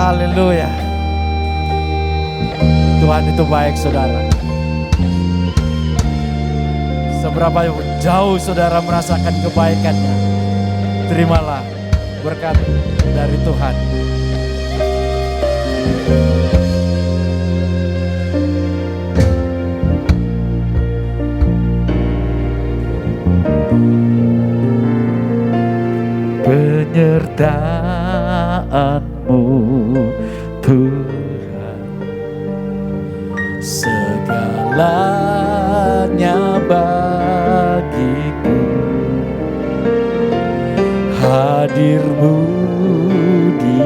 Haleluya. Tuhan itu baik, saudara. Seberapa jauh saudara merasakan kebaikannya, terimalah berkat dari Tuhan. Penyertaan-Mu Tuhan, segalanya bagiku. Hadir-Mu di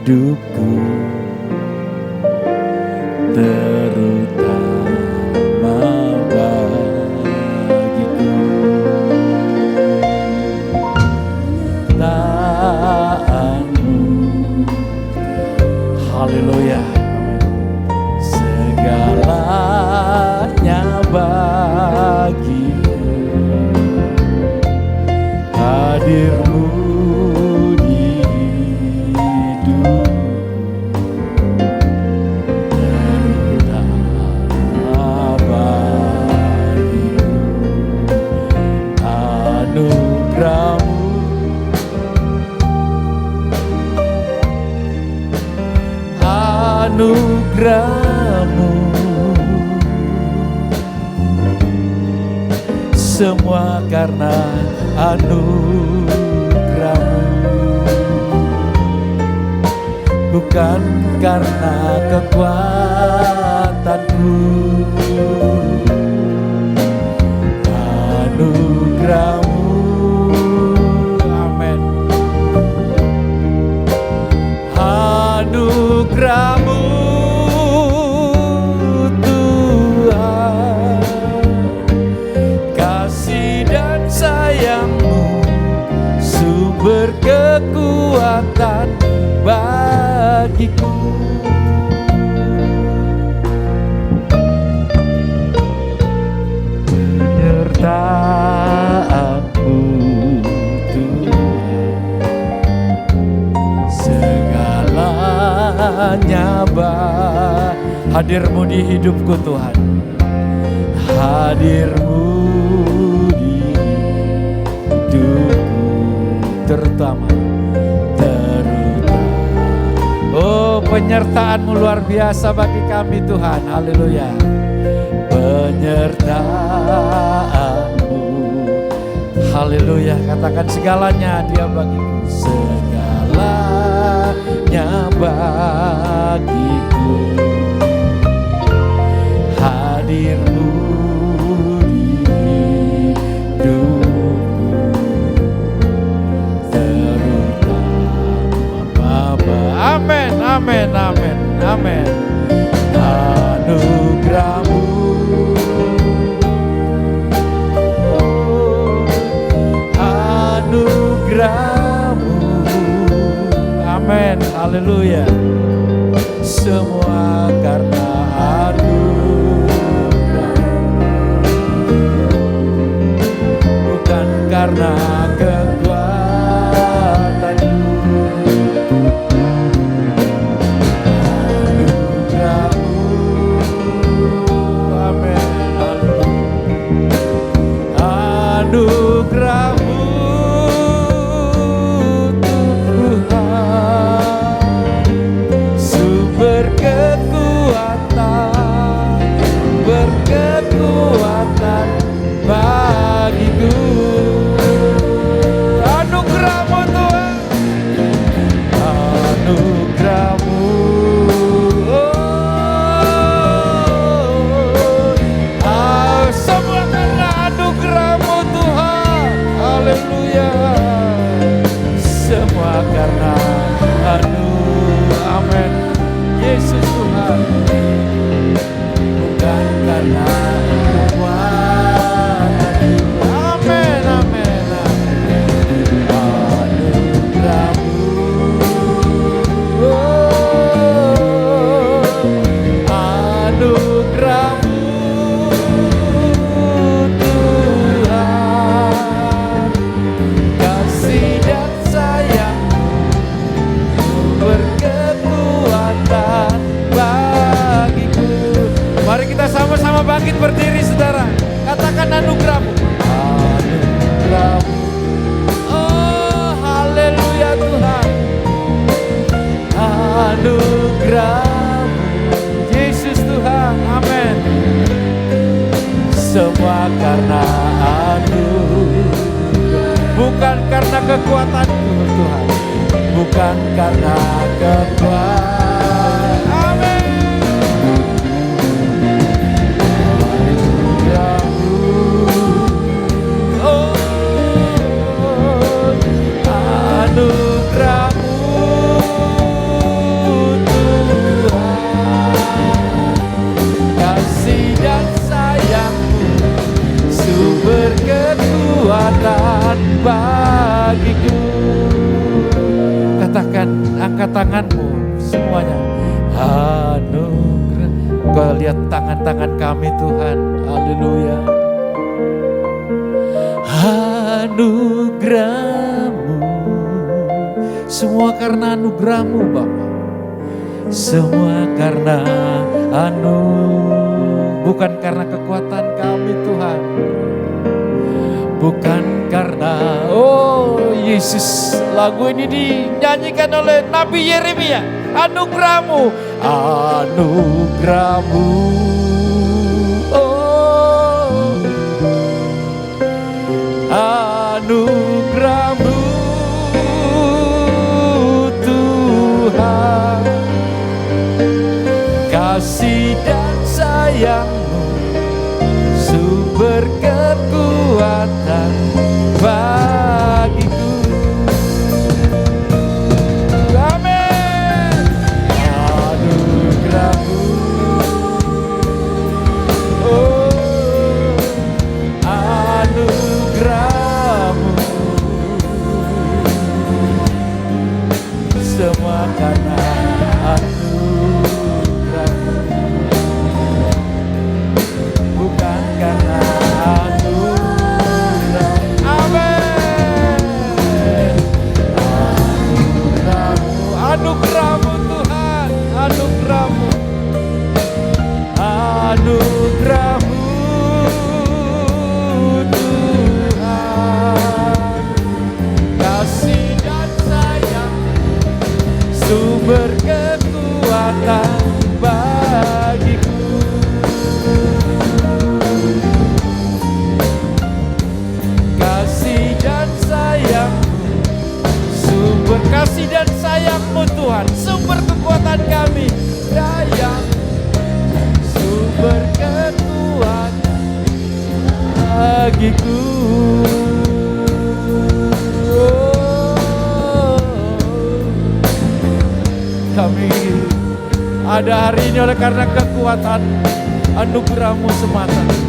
hidupku, terutama bagiku. Taat-Mu, haleluya, segalanya bagiku. Hadir-Mu di hidupku, terutama bagiku. Anugerah-Mu, anugerah-Mu, semua karena anugerah-Mu, bukan karena kekuatanku. Anugerah-Mu, amin. Anugerah-Mu Tuhan, kasih dan sayang-Mu, sumber kekuatan bagiku. Penyertaan-Mu Tuhan, segalanya hadir-Mu di hidupku Tuhan. Hadir-Mu di hidupku, terutama. Oh, penyertaan-Mu luar biasa bagi kami Tuhan. Haleluya. Penyertaan-Mu, haleluya. Katakan segalanya Dia bagiku, segalanya bagiku. Hadir-Mu di hidupku, terutama amin, amin, amin, amin. Anugerah-Mu, anugerah-Mu, amin, haleluya. Semua karena anugerah, bukan karena kekuatanku. Anugerah-Mu Tuhan, sumber kekuatan, berkekuatan bagiku. bukan karena kekuatanku Tuhan, bukan karena kekuatan. Amin. Oh, anugerah-Mu Tuhan, kasih dan sayang-Mu, sumber kekuatan bagiku. Katakan, angkat tanganmu semuanya. Anugerah. Kau lihat tangan-tangan kami Tuhan. Haleluya. Anugerah-Mu, semua karena anugerah-Mu Bapa. Semua karena bukan karena kekuatan kami Tuhan. Bukan karena, oh Yesus, lagu ini dinyanyikan oleh Nabi Yeremia. Anugerah-Mu, anugerah-Mu, oh anugerah-Mu Tuhan, kasih dan sayang-Mu, sumber kekuatan bagiku. Amin. Anugerah-Mu, oh anugerah-Mu, semua karena anugerah-Mu, bukan karena anugerah. Amin. Anugerah-Mu Tuhan, anugerah-Mu, anugerah-Mu Tuhan, kasih dan sayang, sumber kekuatan bagiku. Kasih dan sayang-Mu, sumber kasih dan sayang-Mu Tuhan, sumber kekuatan kami. Sayang, sumber kekuatan bagiku. Oh, kami ada hari ini oleh karena kekuatan anugerah-Mu semata.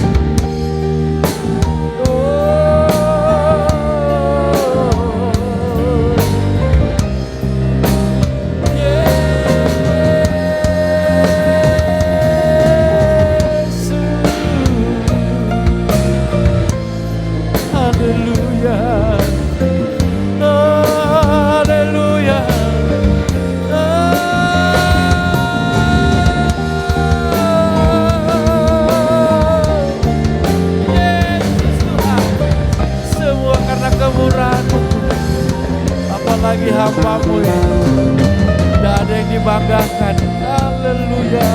Apalagi hamba-Mu ya, tidak ada yang dibanggakan. Haleluya.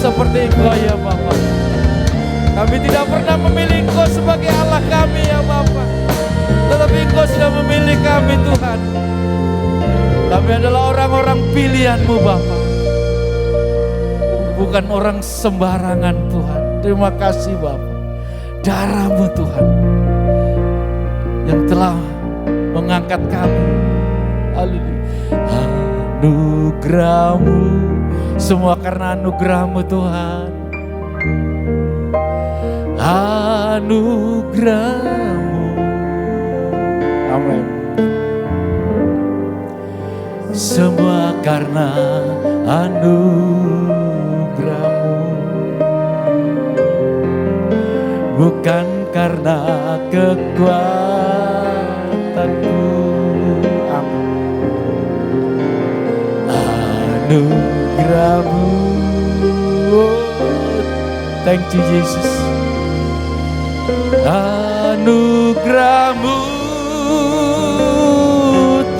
Seperti Engkau ya Bapa. Kami tidak pernah memilih Engkau sebagai Allah kami ya Bapa, tetapi Engkau sudah memilih kami Tuhan. Kami adalah orang-orang pilihan-Mu Bapa, bukan orang sembarangan Tuhan. Terima kasih Bapa, darah-Mu Tuhan yang telah mengangkat kami. Haleluya. Anugerah-Mu, semua karena anugerah-Mu Tuhan. Anugerah-Mu. Amin. Semua karena anugerah-Mu. bukan karena kekuatanku. Anugerah-Mu, thank you Jesus. Anugerah-Mu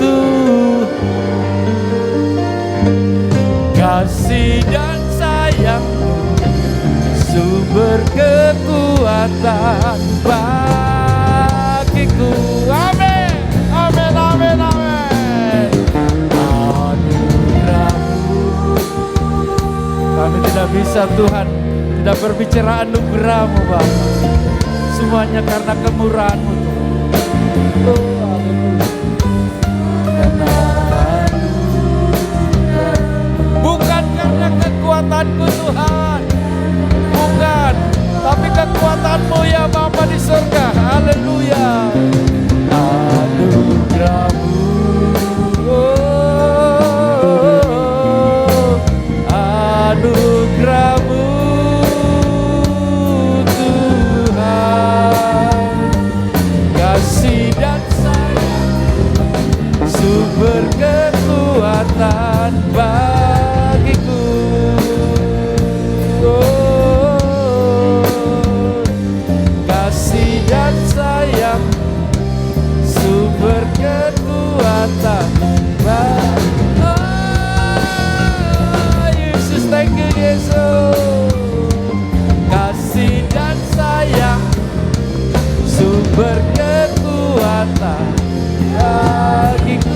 Tuhan, kasih dan sayang-Mu, sumber kekuatan bagiku. Amin, amin, amin, amin. Anugerah-Mu, kami tidak bisa Tuhan tidak berbicara anugerah-Mu Bapa. Semuanya karena kemurahan-Mu Tuhan. Oh, bukan karena kekuatanku Tuhan, bukan, tapi kekuatan-Mu ya Bapa di surga. Haleluya. Anugerah-Mu, oh, anugerah-Mu Tuhan, kasih dan sayang, sumber kekuatan bagiku. Kasih dan sayang, sumber kekuatan bagiku. Yesus, thank you Yesus. Kasih dan sayang, sumber kekuatan bagiku.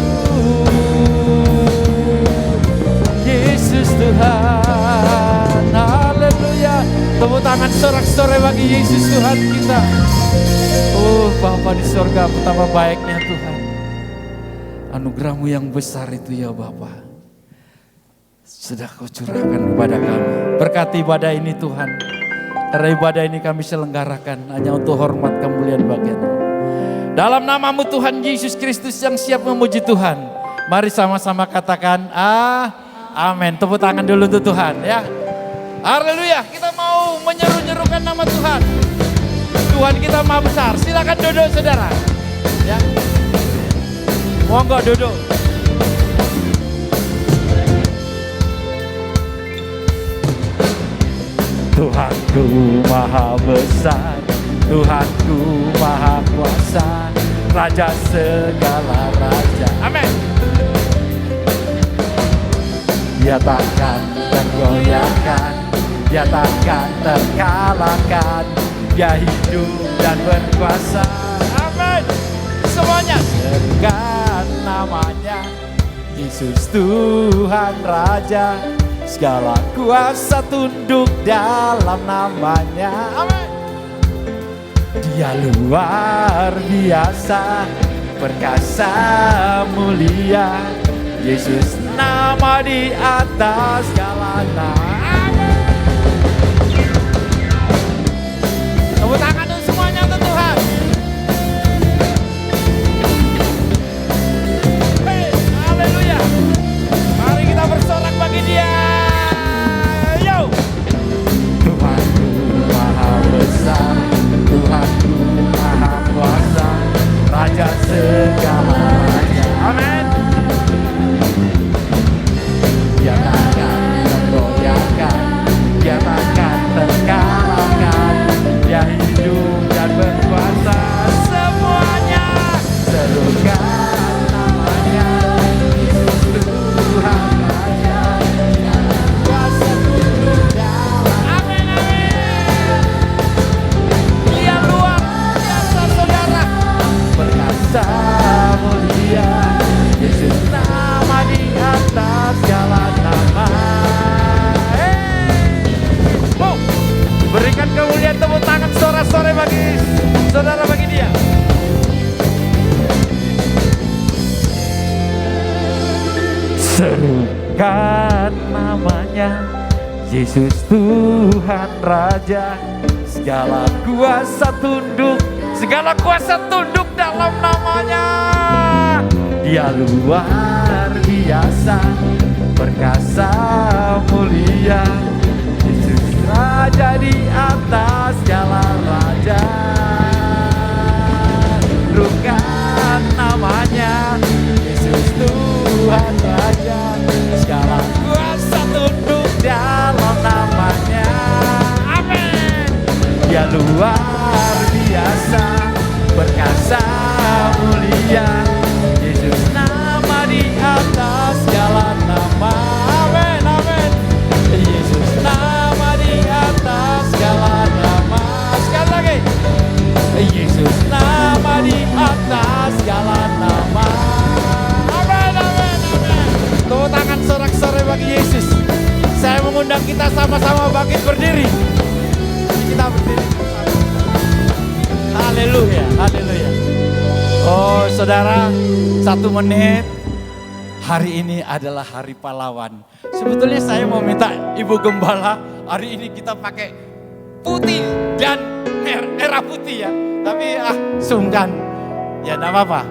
Yesus Tuhan, haleluya. Tepuk tangan sorak-sorai bagi Yesus Tuhan kita. Oh Bapa di surga, betapa baiknya Tuhan. Anugerah-Mu yang besar itu ya Bapa, sudah Kau curahkan kepada kami. Berkati ibadah ini Tuhan, karena ibadah ini kami selenggarakan hanya untuk hormat kemuliaan bagian-Mu. Dalam nama-Mu Tuhan Yesus Kristus yang siap memuji Tuhan, mari sama-sama katakan amin. Tepuk tangan dulu untuk Tuhan ya. Haleluya, kita mau menyeru-nyerukan nama Tuhan. Tuhan kita Maha Besar. Silakan duduk saudara. Ya. Monggo duduk. Tuhanku Maha Besar, Tuhanku Maha Kuasa, Raja segala raja. Amin. Dia takkan tergoyahkan, Dia takkan terkalahkan, Dia hidup dan berkuasa. Amin. Semuanya serukan namanya, Yesus Tuhan Raja, segala kuasa tunduk dalam namanya. Amin. Dia luar biasa, perkasa mulia, Yesus nama di atas segala nama. Tepuk tangan dulu semuanya untuk Tuhan. Hey, haleluya. Mari kita bersorak bagi Dia. Yo. Tuhanku Maha Besar, Tuhanku Maha Kuasa, Raja segala raja. Amin. Dia takkan tergoyahkan, Dia takkan terkalahkan, Dia hidup dan berkuasa. Semuanya serukan namanya, Yesus Tuhan Raja, kuasa tunduk dalam. Amin, amin. Dia luar biasa saudara, perkasa mulia, Yesus nama di atas segala nama. Berikan kemuliaan, tepuk tangan sore-sore bagi saudara, bagi Dia. Serukan namanya, Yesus Tuhan Raja, segala kuasa tunduk dalam namanya. Dia luar biasa, perkasa mulia, Yesus Raja di atas segala raja. luar biasa, perkasa mulia. Yesus nama di atas segala nama. Amin, amin. Yesus nama di atas segala nama. Sekali lagi. Yesus nama di atas segala nama. Amin, amin, amin. Tepuk tangan sorak-sorai bagi Yesus. Saya mengundang kita sama-sama bangkit berdiri. Kita berdiri bersama. Haleluya, haleluya. Oh saudara, 1 menit. Hari ini adalah hari pahlawan. Sebetulnya saya mau minta Ibu Gembala, hari ini kita pakai putih dan merah putih ya. Tapi sungkan. Ya enggak apa-apa.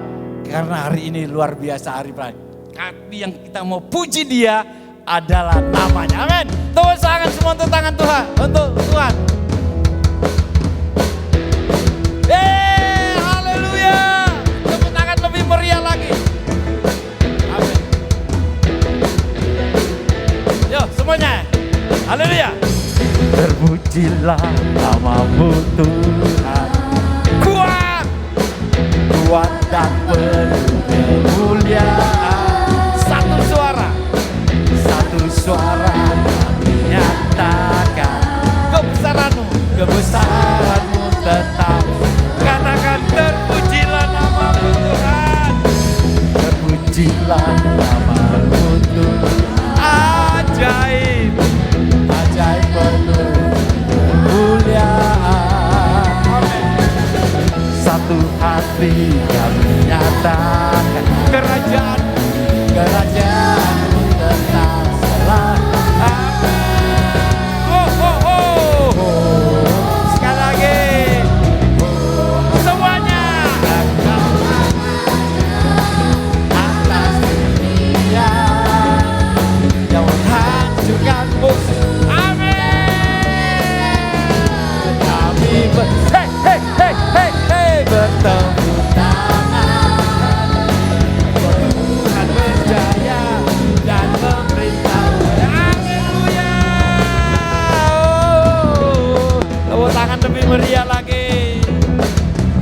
Karena hari ini luar biasa hari pahlawan. Tapi yang kita mau puji dia adalah namanya. Amin. Tepuk tangan semua untuk tangan Tuhan. Untuk Tuhan. Haleluya. Tepuk tangan lebih meriah lagi. Amin. Yuk semuanya. Haleluya. Terpujilah namamu Tuhan. Kuat. Kuat dan penuh kemuliaan. Satu suara. Satu suara menyatakan kebesaranmu, kebesaranmu tetap. Katakan terpujilah namamu Tuhan. Terpujilah namamu Tuhan. Ajaib, ajaib penuh kemuliaan. Amin. Satu hati yang menyatakan kerajaan, kerajaan tetap selalu. Oh, oh, oh, oh. Sekali lagi. Semuanya. Atas dunia yang menghancurkan musuh. Amin. Kami bertemu tangan. Tuhan berjaya dan memerintah. Haleluya. Tepuk tangan lebih meriah lagi.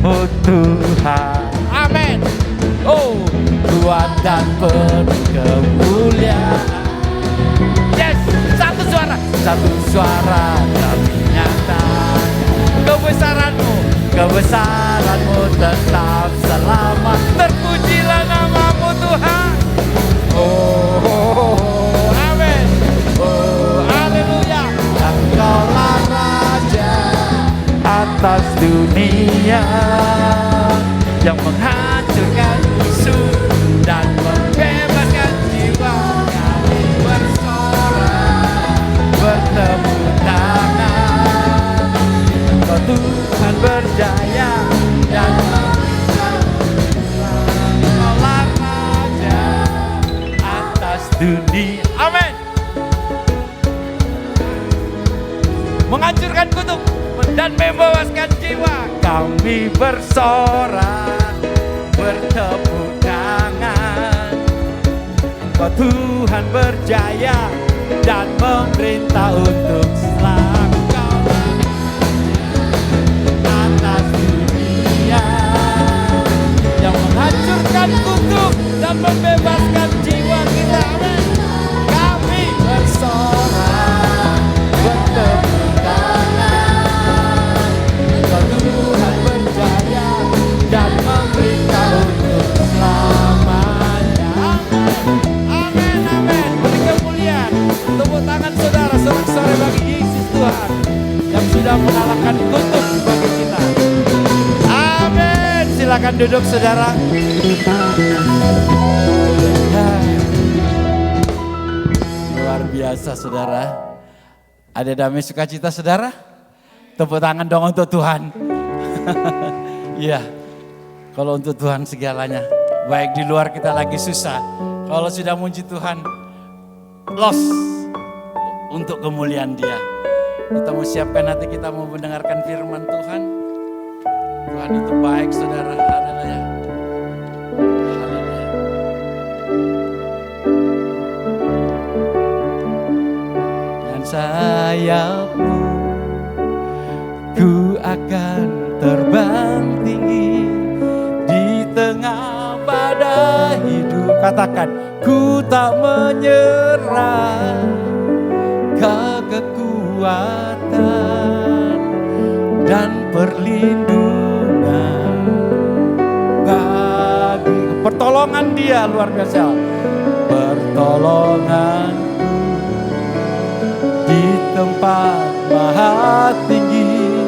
Oh Tuhan. Amin. Oh Tuhan dan penuh kemuliaan. Yes. Satu suara. Satu suara kami nyatakan kebesaranmu, kebesaranmu tetap selama. Terpujilah namamu Tuhan. Oh, amin. Oh, haleluya. Engkaulah Raja atas dunia yang menghancurkan musuh dan membebaskan jiwa. Kami bersorak, bertemu tangan. Kau Tuhan berjaya dan Engkaulah Raja atas dunia. Amin. Menghancurkan kutuk dan membebaskan jiwa. Kami bersorak, bertepuk tangan. Kau Tuhan berjaya dan memerintah untuk selalu. Atas dunia yang menghancurkan kutuk dan membebaskan jiwa kita. Amin. Kami bersorak, bertepuk tangan. Kau Tuhan berjaya dan memerintah untuk selamanya. Amin, amin. Beri kemuliaan. Tepuk tangan saudara, sorak-sorai bagi Yesus Tuhan yang sudah mengalahkan kutuk bagi kita. Amin. Silakan duduk saudara. Luar biasa saudara. Ada damai sukacita saudara? Tepuk tangan dong untuk Tuhan. Iya. Kalau untuk Tuhan segalanya. Baik di luar kita lagi susah. Kalau sudah muji Tuhan, los untuk kemuliaan Dia. Kita mau siapkan hati kita mau mendengarkan firman Tuhan. Tuhan itu baik saudara. Haleluya. Haleluya. Dan sayapmu ku akan terbang tinggi di tengah badai hidup. Katakan, ku tak menyerah, Kau kekuatan dan perlindungan bagi. Pertolongan Dia luar biasa. Pertolongan di tempat maha tinggi,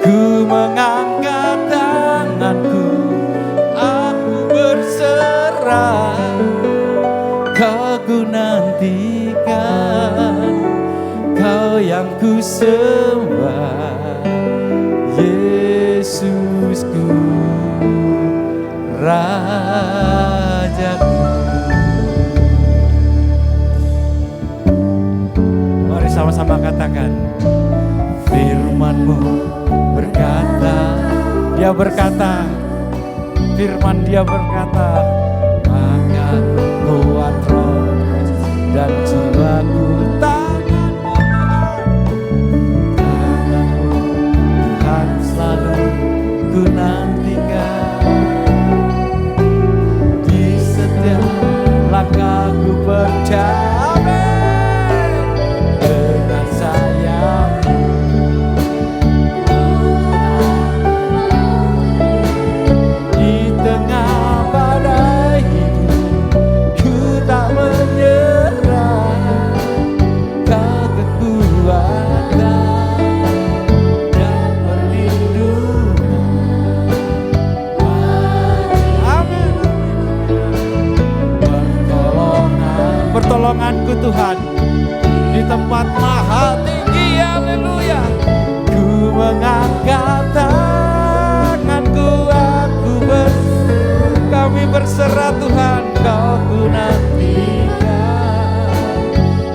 ku mengangkat tanganku, aku berserah, Kau ku nantikan, Kau yang ku sembah, Yesusku, Rajaku. Mari sama-sama katakan, firman-Mu berkata, Dia berkata, firman Dia berkata, maka kuat roh dan jiwaku, tangan-Mu Tuhan selalu ku nantikan, di setiap langkahku percaya dengan sayap-Mu. Di tengah badai hidup, ku tak menyerah, Kau kekuatan dan perlindungan. Amin. Pertolonganku Tuhan di tempat maha tinggi, haleluya. Ku mengangkat tanganku, kami berserah Tuhan, Kau ku nantikan,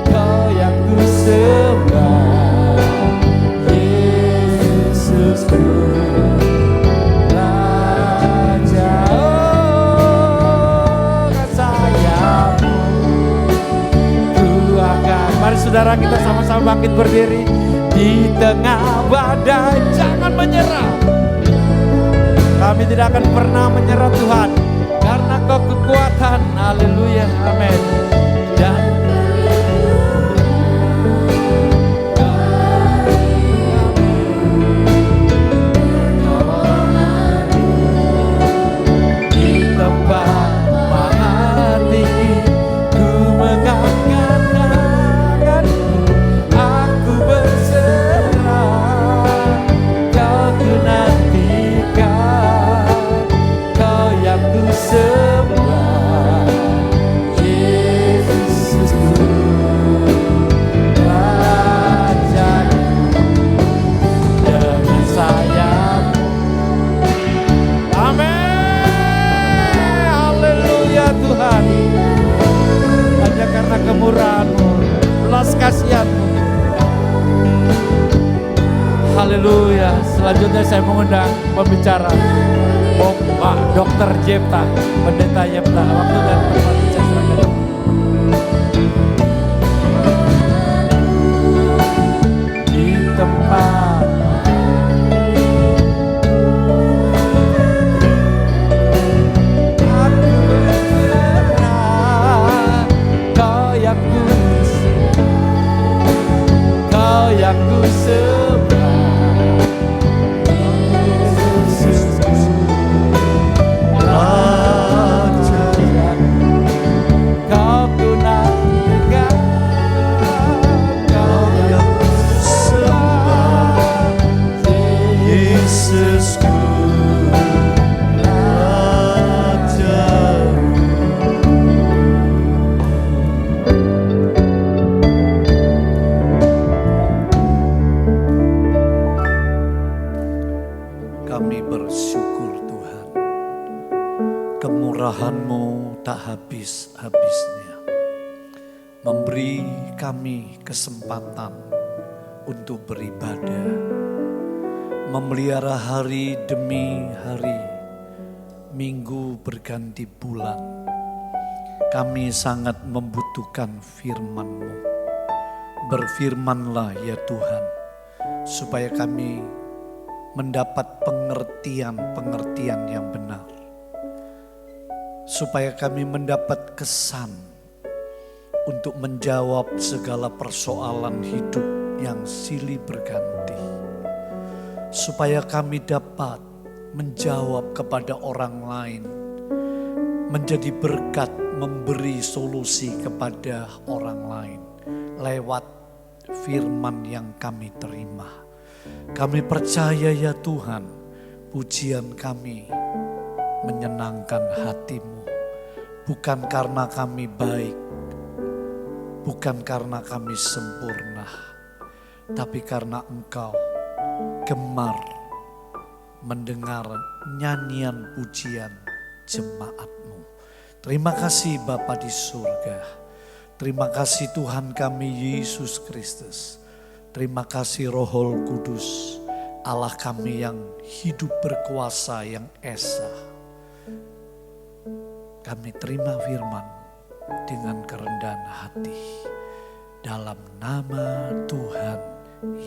Kau yang ku sembah, Yesusku, Raja. Oh, sayap-Mu ku akan. Mari saudara kita sama-sama bangkit berdiri. Di tengah badai jangan menyerah. Kami tidak akan pernah menyerah Tuhan, karena Kau kekuatan, haleluya, amin. Dan di tempat maha tinggi, ku mengangkat tanganku, aku berserah, Kau ku nantikan, Kau yang ku sembah, Yesusku, Rajaku. Dengan sayap-Mu, amin, haleluya Tuhan. Hanya karena kemurahan-Mu, belas kasihan-Mu, haleluya. Selanjutnya saya mengundang pembicara Bapak Dr. Jepta, Pendeta Jepta. Waktu dan tempat saya serahkan. Di tempat aku berserah, Kau yang ku sembah, Kau yang ku sembah, Yesusku, Raja. Kau ku nantikan, Kau yang ku sembah, Yesusku, Raja. Kami bersyukur Tuhan, kemurahan-Mu tak habis-habisnya, memberi kami kesempatan untuk beribadah, memelihara hari demi hari, minggu berganti bulan. Kami sangat membutuhkan firman-Mu. Berfirmanlah ya Tuhan, supaya kami mendapat pengertian-pengertian yang benar. Supaya kami mendapat kesan untuk menjawab segala persoalan hidup yang silih berganti. Supaya kami dapat menjawab kepada orang lain, menjadi berkat, memberi solusi kepada orang lain lewat firman yang kami terima. Kami percaya ya Tuhan, pujian kami menyenangkan hati-Mu. Bukan karena kami baik, bukan karena kami sempurna, tapi karena Engkau gemar mendengar nyanyian pujian jemaat-Mu. Terima kasih Bapa di surga. Terima kasih Tuhan kami Yesus Kristus. Terima kasih Roh Kudus, Allah kami yang hidup berkuasa, yang esa. Kami terima firman dengan kerendahan hati. Dalam nama Tuhan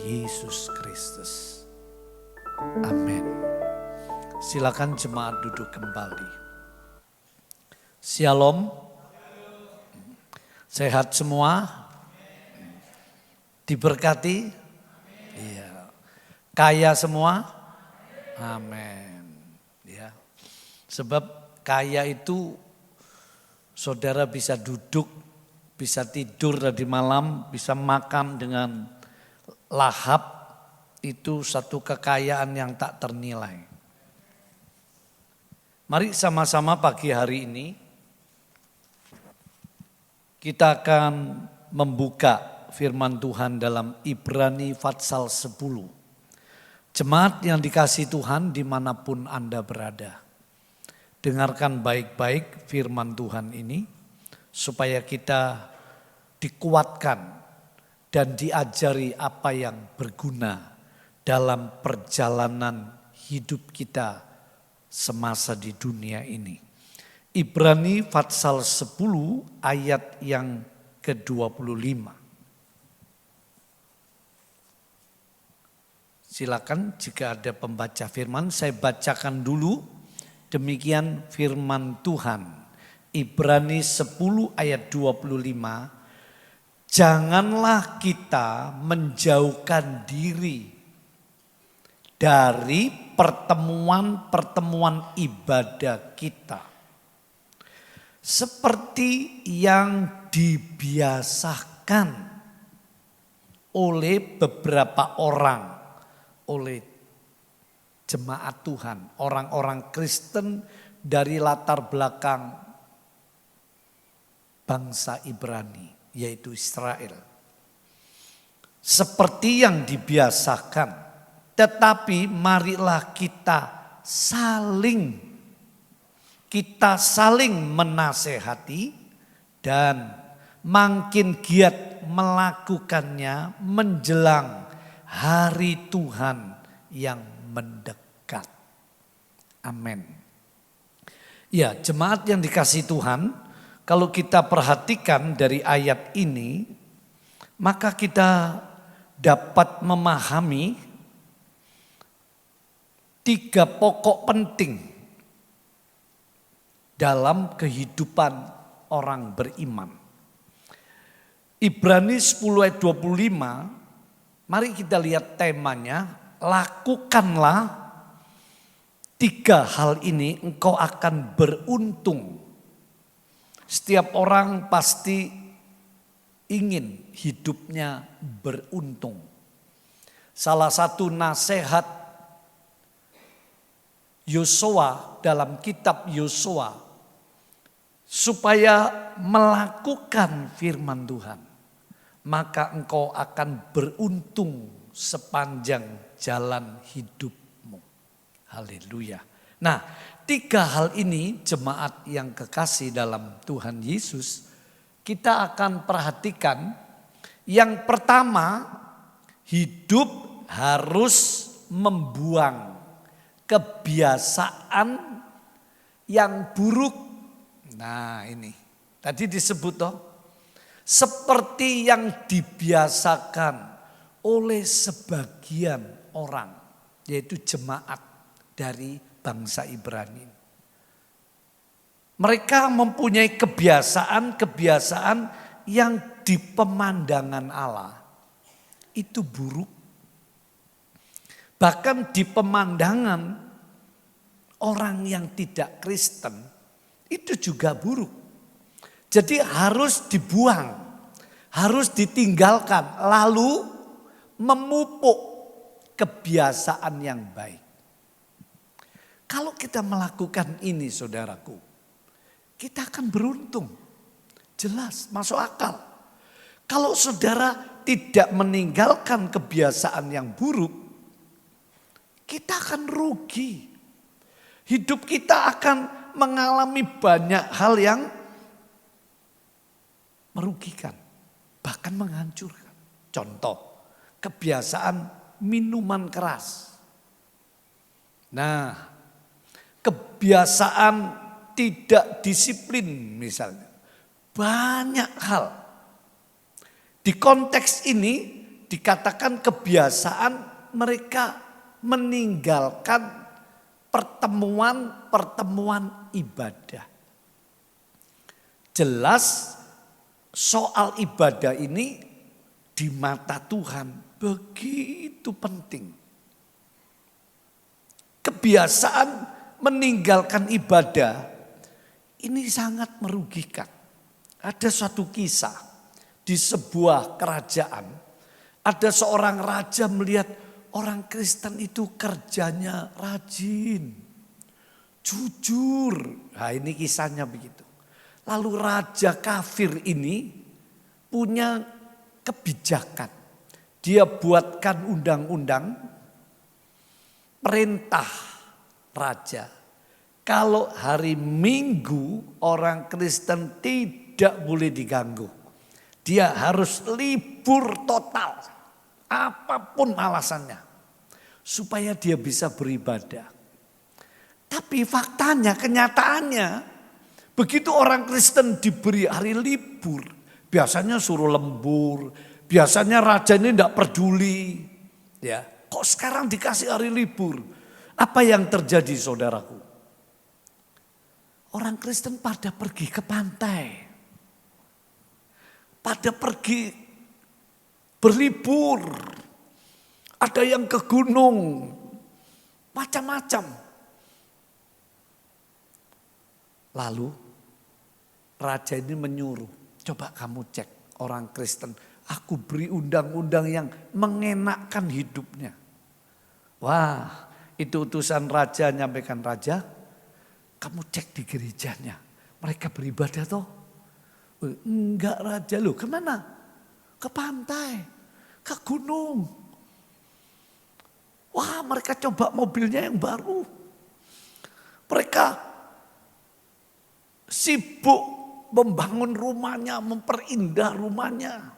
Yesus Kristus. Amin. Silakan jemaat duduk kembali. Shalom. Sehat semua? Diberkati? Iya. Kaya semua? Amin. Ya. Sebab kaya itu saudara bisa duduk, bisa tidur tadi malam, bisa makan dengan lahap, itu satu kekayaan yang tak ternilai. Mari sama-sama pagi hari ini kita akan membuka firman Tuhan dalam Ibrani pasal 10. Jemaat yang dikasihi Tuhan dimanapun Anda berada. Dengarkan baik-baik firman Tuhan ini supaya kita dikuatkan dan diajari apa yang berguna dalam perjalanan hidup kita semasa di dunia ini. Ibrani pasal 10 ayat yang ke-25. Silakan jika ada pembaca firman, saya bacakan dulu. Demikian firman Tuhan. Ibrani 10 ayat 25. Janganlah kita menjauhkan diri dari pertemuan-pertemuan ibadah kita. Seperti yang dibiasakan oleh beberapa orang, oleh jemaat Tuhan, orang-orang Kristen dari latar belakang bangsa Ibrani, yaitu Israel. Seperti yang dibiasakan, tetapi marilah kita saling menasehati dan makin giat melakukannya menjelang hari Tuhan yang mendekat. Amin. Ya, jemaat yang dikasihi Tuhan, kalau kita perhatikan dari ayat ini, maka kita dapat memahami 3 pokok penting dalam kehidupan orang beriman. Ibrani 10 ayat 25, mari kita lihat temanya. Lakukanlah 3 hal ini, engkau akan beruntung. Setiap orang pasti ingin hidupnya beruntung. Salah satu nasihat Yosua dalam kitab Yosua supaya melakukan firman Tuhan, maka engkau akan beruntung sepanjang jalan hidupmu. Haleluya. Nah, 3 hal ini jemaat yang kekasih dalam Tuhan Yesus, kita akan perhatikan. Yang pertama, hidup harus membuang kebiasaan yang buruk. Nah, ini tadi disebut toh, seperti yang dibiasakan oleh sebagian orang. yaitu jemaat dari bangsa Ibrani. Mereka mempunyai kebiasaan-kebiasaan yang di pemandangan Allah itu buruk. Bahkan di pemandangan orang yang tidak Kristen itu juga buruk. Jadi harus dibuang, harus ditinggalkan, lalu memupuk kebiasaan yang baik. Kalau kita melakukan ini saudaraku, kita akan beruntung. Jelas, masuk akal. Kalau saudara tidak meninggalkan kebiasaan yang buruk, kita akan rugi. Hidup kita akan mengalami banyak hal yang merugikan, bahkan menghancurkan. Contoh, kebiasaan minuman keras. Nah, kebiasaan tidak disiplin misalnya. Banyak hal. Di konteks ini dikatakan kebiasaan mereka meninggalkan pertemuan-pertemuan ibadah. Jelas soal ibadah ini di mata Tuhan begitu penting. Kebiasaan meninggalkan ibadah ini sangat merugikan. Ada suatu kisah di sebuah kerajaan. Ada seorang raja melihat orang Kristen itu kerjanya rajin, jujur. Nah ini kisahnya begitu. Lalu raja kafir ini punya kebijakan. Dia buatkan undang-undang perintah raja. Kalau hari Minggu orang Kristen tidak boleh diganggu. Dia harus libur total. Apapun alasannya. Supaya dia bisa beribadah. Tapi faktanya, kenyataannya. Begitu orang Kristen diberi hari libur. Biasanya suruh lembur. Biasanya raja ini tidak peduli. Ya, kok sekarang dikasih hari libur? Apa yang terjadi saudaraku? Orang Kristen pada pergi ke pantai. Pada pergi berlibur. Ada yang ke gunung. Macam-macam. Lalu raja ini menyuruh. Coba kamu cek orang Kristen. Aku beri undang-undang yang mengenakkan hidupnya. Wah, itu utusan raja nyampaikan, raja, kamu cek di gerejanya. Mereka beribadah toh? Enggak raja, loh kemana? Ke pantai, ke gunung. Wah, mereka coba mobilnya yang baru. Mereka sibuk membangun rumahnya, memperindah rumahnya.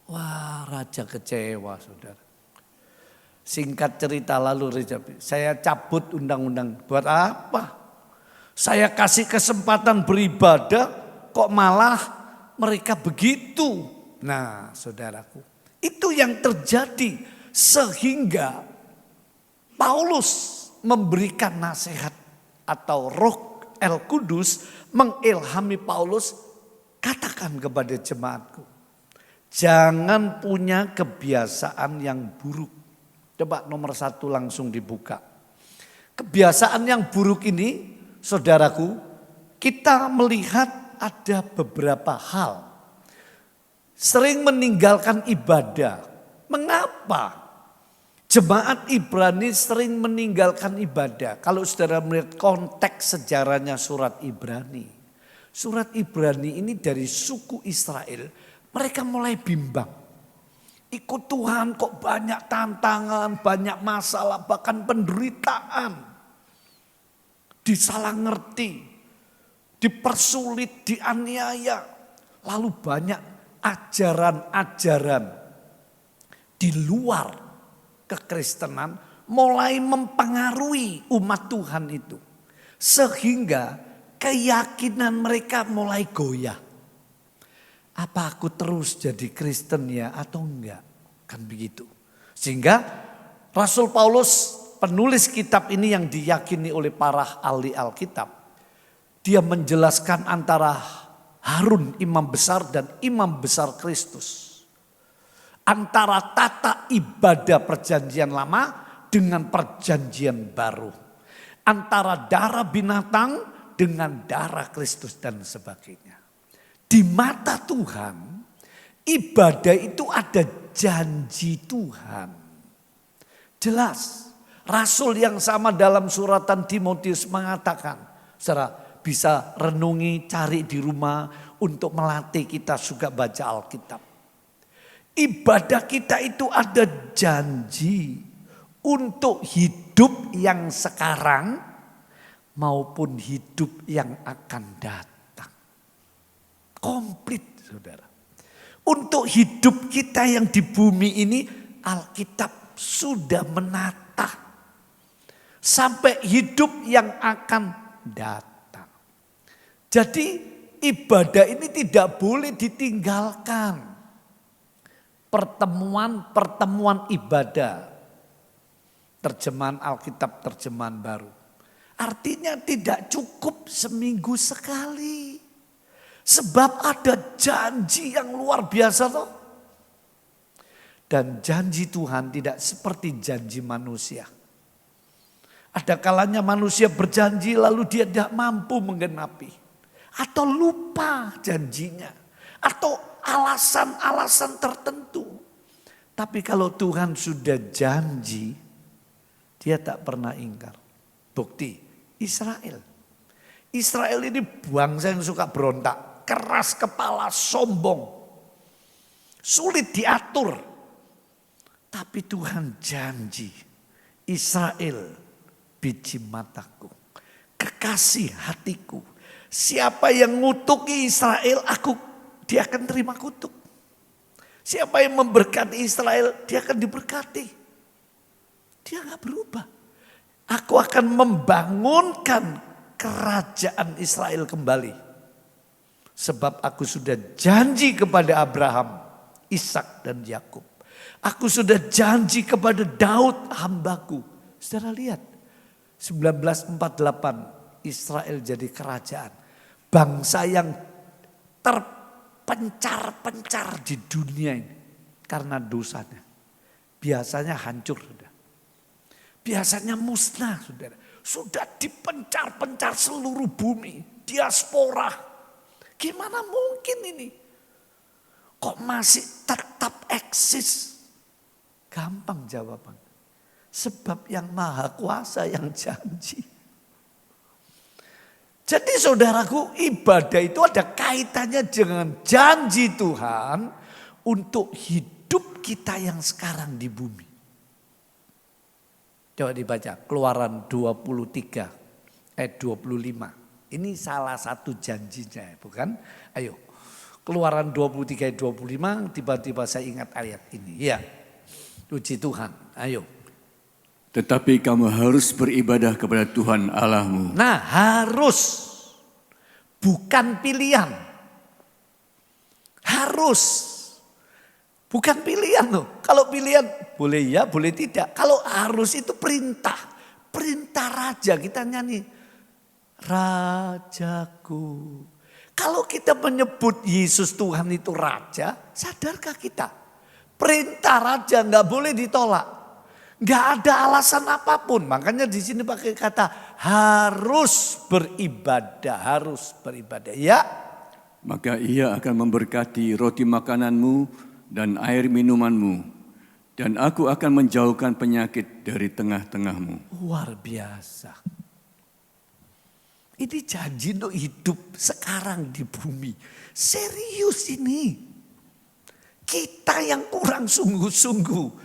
Wah, raja kecewa saudara. Singkat cerita lalu saya cabut undang-undang. Buat apa? Saya kasih kesempatan beribadah kok malah mereka begitu. Nah saudaraku, itu yang terjadi sehingga Paulus memberikan nasihat atau Roh El Kudus mengilhami Paulus, katakan kepada jemaatku, jangan punya kebiasaan yang buruk. Coba nomor 1 langsung dibuka. Kebiasaan yang buruk ini, saudaraku, kita melihat ada beberapa hal. Sering meninggalkan ibadah. Mengapa? Jemaat Ibrani sering meninggalkan ibadah. Kalau saudara melihat konteks sejarahnya surat Ibrani. Surat Ibrani ini dari suku Israel. Mereka mulai bimbang. Ikut Tuhan kok banyak tantangan, banyak masalah, bahkan penderitaan. Disalah ngerti, dipersulit, dianiaya. Lalu banyak ajaran-ajaran di luar kekristenan mulai mempengaruhi umat Tuhan itu. Sehingga keyakinan mereka mulai goyah. Apa aku terus jadi Kristen ya atau enggak? Kan begitu. Sehingga Rasul Paulus, penulis kitab ini yang diyakini oleh para ahli Alkitab, dia menjelaskan antara Harun imam besar dan imam besar Kristus. Antara tata ibadah perjanjian lama dengan perjanjian baru. Antara darah binatang dengan darah Kristus dan sebagainya. Di mata Tuhan, ibadah itu ada janji Tuhan. Jelas, Rasul yang sama dalam suratan Timotius mengatakan, saudara bisa renungi, cari di rumah untuk melatih kita juga baca Alkitab. Ibadah kita itu ada janji untuk hidup yang sekarang maupun hidup yang akan datang. Komplit, saudara. Untuk hidup kita yang di bumi ini, Alkitab sudah menata. Sampai hidup yang akan datang. Jadi ibadah ini tidak boleh ditinggalkan. Pertemuan ibadah. Terjemahan Alkitab, terjemahan baru. Artinya tidak cukup seminggu sekali. Sebab ada janji yang luar biasa toh. Dan janji Tuhan tidak seperti janji manusia. Ada kalanya manusia berjanji lalu dia tidak mampu menggenapi. Atau lupa janjinya. Atau alasan-alasan tertentu. Tapi kalau Tuhan sudah janji, dia tak pernah ingkar. Bukti, Israel. Israel ini bangsa yang suka berontak. Keras kepala, sombong. Sulit diatur. Tapi Tuhan janji, Israel biji mataku, kekasih hatiku. Siapa yang ngutuki Israel, dia akan terima kutuk. Siapa yang memberkati Israel, dia akan diberkati. Dia gak berubah. Aku akan membangunkan kerajaan Israel kembali. Sebab aku sudah janji kepada Abraham, Ishak dan Yakub. Aku sudah janji kepada Daud hambaku. Saudara lihat, 1948 Israel jadi kerajaan. Bangsa yang terpencar-pencar di dunia ini karena dosanya. Biasanya hancur, saudara. Biasanya musnah, saudara. Sudah dipencar-pencar seluruh bumi. Diaspora. Gimana mungkin ini? Kok masih tetap eksis? Gampang jawaban. Sebab yang maha kuasa yang janji. Jadi saudaraku, ibadah itu ada kaitannya dengan janji Tuhan untuk hidup kita yang sekarang di bumi. Coba dibaca Keluaran 23 ayat 25. Ini salah satu janjinya, bukan? Ayo, Keluaran 23 ayat 25, tiba-tiba saya ingat ayat ini. Ya, puji Tuhan, ayo. Tetapi kamu harus beribadah kepada Tuhan Allahmu. Nah, harus. Bukan pilihan. Harus. Bukan pilihan loh. Kalau pilihan boleh ya, boleh tidak. Kalau harus itu perintah. Perintah raja, kita nyanyi. Rajaku. Kalau kita menyebut Yesus Tuhan itu raja, sadarkah kita? Perintah raja nggak boleh ditolak. Nggak ada alasan apapun. Makanya di sini pakai kata harus beribadah, harus beribadah. Ya. Maka ia akan memberkati roti makananmu dan air minumanmu. Dan aku akan menjauhkan penyakit dari tengah-tengahmu. Luar biasa. Ini janji untuk hidup sekarang di bumi. Serius ini. Kita yang kurang sungguh-sungguh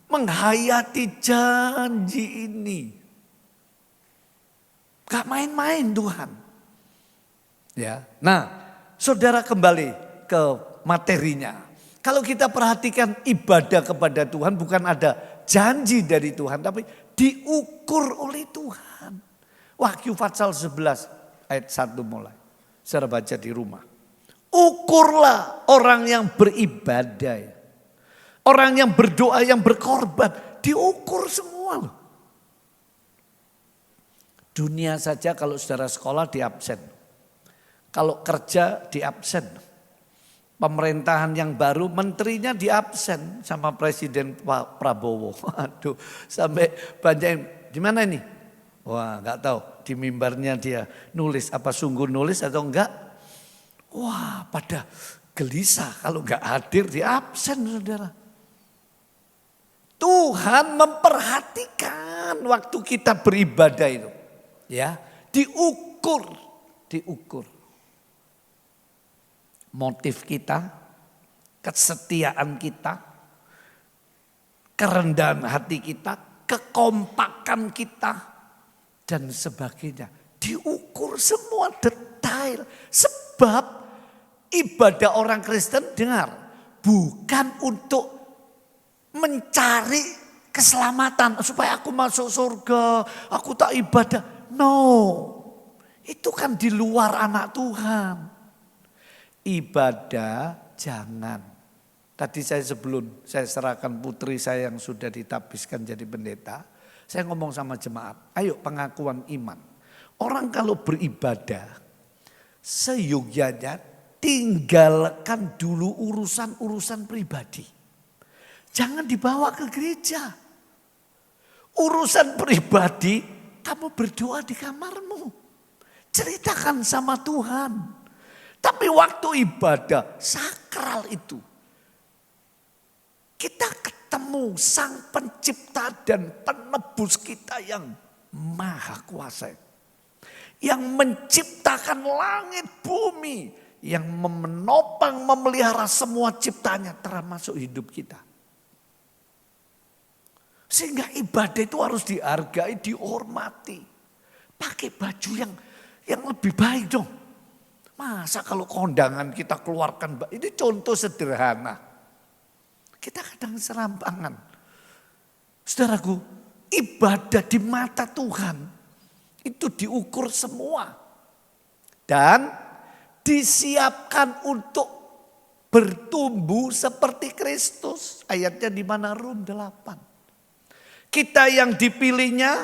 menghayati janji ini. Gak main-main Tuhan. Ya. Nah, saudara kembali ke materinya. Kalau kita perhatikan ibadah kepada Tuhan bukan ada janji dari Tuhan, tapi diukur oleh Tuhan. Wahyu Pasal 11 ayat 1 mulai. Saudara baca di rumah. Ukurlah orang yang beribadah. Orang yang berdoa, yang berkorban. diukur semua loh. Dunia saja kalau saudara sekolah di absen. Kalau kerja di absen. Pemerintahan yang baru menterinya di absen sama Presiden Prabowo. Aduh, sampai banyak yang, gimana ini? Wah, nggak tahu di mimbarnya dia nulis apa sungguh nulis atau enggak. Wah, pada gelisah kalau nggak hadir di absen, saudara. Tuhan memperhatikan waktu kita beribadah itu. Ya, diukur. Motif kita, kesetiaan kita, kerendahan hati kita, kekompakan kita, dan sebagainya. Diukur semua detail. Sebab ibadah orang Kristen, dengar, bukan untuk mencari keselamatan supaya aku masuk surga, aku tak ibadah. No, itu kan di luar anak Tuhan. Ibadah jangan. Tadi sebelum saya serahkan putri saya yang sudah ditabiskan jadi pendeta, saya ngomong sama jemaat, ayo pengakuan iman. Orang kalau beribadah, seyogyanya tinggalkan dulu urusan-urusan pribadi. Jangan dibawa ke gereja. Urusan pribadi, kamu berdoa di kamarmu. Ceritakan sama Tuhan. Tapi waktu ibadah sakral itu. Kita ketemu Sang Pencipta dan Penebus kita yang Maha Kuasa. Yang menciptakan langit bumi. Yang menopang memelihara semua ciptanya termasuk hidup kita. Sehingga ibadah itu harus dihargai, dihormati. Pakai baju yang lebih baik dong. Masa kalau kondangan kita keluarkan, ini contoh sederhana. Kita kadang serampangan. Saudaraku, ibadah di mata Tuhan itu diukur semua. Dan disiapkan untuk bertumbuh seperti Kristus. Ayatnya di mana? Rum 8. Kita yang dipilihnya,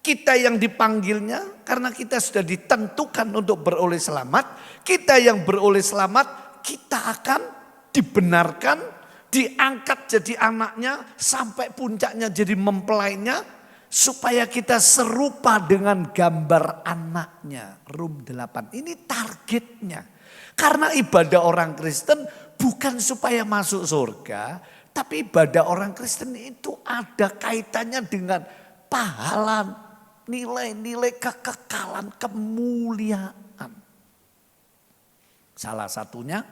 kita yang dipanggilnya, karena kita sudah ditentukan untuk beroleh selamat. Kita yang beroleh selamat, kita akan dibenarkan, diangkat jadi anaknya, sampai puncaknya jadi mempelainya, supaya kita serupa dengan gambar anaknya. Rum 8, ini targetnya. Karena ibadah orang Kristen bukan supaya masuk surga, tapi ibadah orang Kristen itu ada kaitannya dengan pahala, nilai-nilai kekekalan, kemuliaan. Salah satunya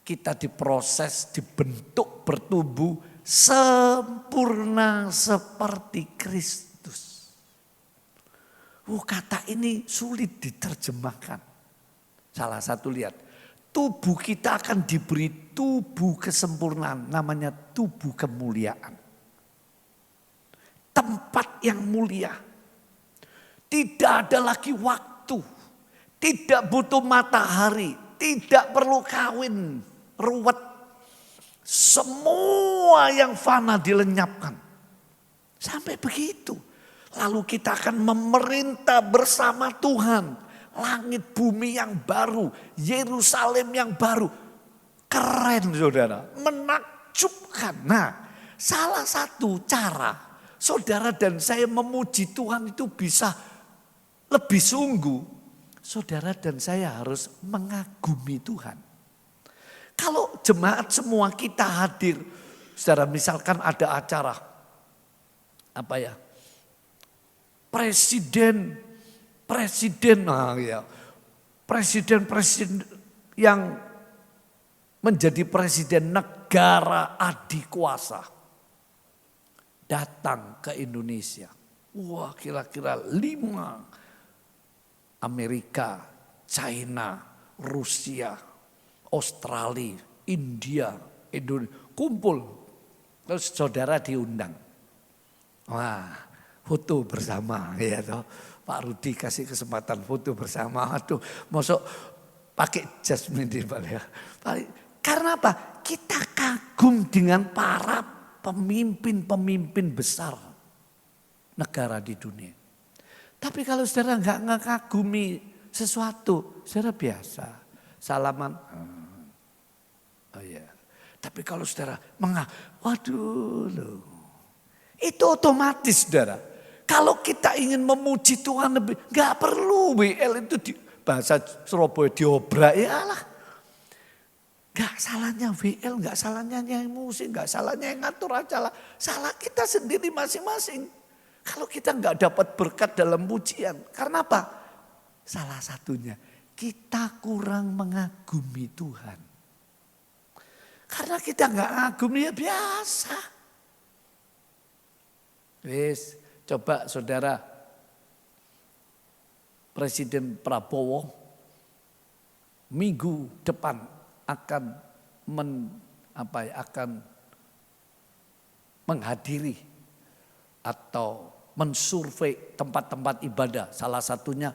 kita diproses, dibentuk, bertumbuh sempurna seperti Kristus. Kata ini sulit diterjemahkan. Salah satu lihat, tubuh kita akan diberi tubuh kesempurnaan, namanya tubuh kemuliaan. Tempat yang mulia. Tidak ada lagi waktu. Tidak butuh matahari. Tidak perlu kawin. Ruwet. Semua yang fana dilenyapkan. Sampai begitu. Lalu kita akan memerintah bersama Tuhan. Langit bumi yang baru. Yerusalem yang baru. Keren saudara. Menakjubkan. Nah, salah satu cara saudara dan saya memuji Tuhan itu bisa lebih sungguh. Saudara dan saya harus mengagumi Tuhan. Kalau jemaat semua kita hadir. Saudara misalkan ada acara. Presiden yang menjadi presiden negara adikuasa datang ke Indonesia. Wah, kira-kira 5 Amerika, China, Rusia, Australia, India, Indonesia kumpul. Terus saudara diundang. Wah, foto bersama ya toh. Pak Rudi kasih kesempatan foto bersama. Aduh, masuk pakai jasmine di balik ya. Karena apa? Kita kagum dengan para pemimpin-pemimpin besar negara di dunia. Tapi kalau saudara nggak ngakagumi sesuatu, saudara biasa. Salaman, oh ya. Tapi kalau saudara waduh loh. Itu otomatis saudara. Kalau kita ingin memuji Tuhan lebih, nggak perlu WL itu di bahasa Surabaya diobrak, ya Allah. Gak salahnya WL, gak salahnya yang musik, gak salahnya yang ngatur acara. Salah kita sendiri masing-masing. Kalau kita gak dapat berkat dalam pujian. Karena apa? Salah satunya, kita kurang mengagumi Tuhan. Karena kita gak ngagumi ya biasa. Wis, coba saudara Presiden Prabowo minggu depan akan menghadiri atau mensurvei tempat-tempat ibadah. Salah satunya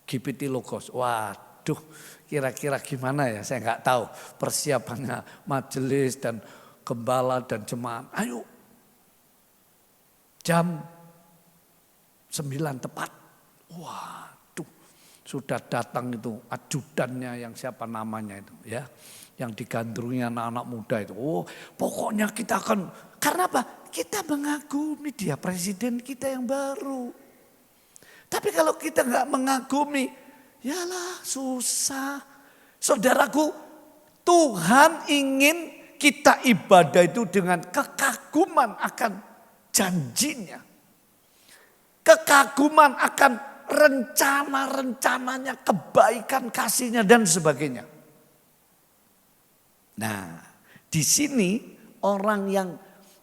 GPT Logos. Waduh, kira-kira gimana ya? Saya nggak tahu persiapannya majelis dan gembala dan jemaat. Ayo, jam 9 tepat. Waduh, sudah datang itu ajudannya yang siapa namanya itu ya. Yang digandrungi anak-anak muda itu. Oh, pokoknya kita akan, karena apa? Kita mengagumi dia, presiden kita yang baru. Tapi kalau kita nggak mengagumi, yalah susah. Saudaraku, Tuhan ingin kita ibadah itu dengan kekaguman akan janjinya. Kekaguman akan rencana-rencananya, kebaikan kasihnya dan sebagainya. Nah, di sini orang yang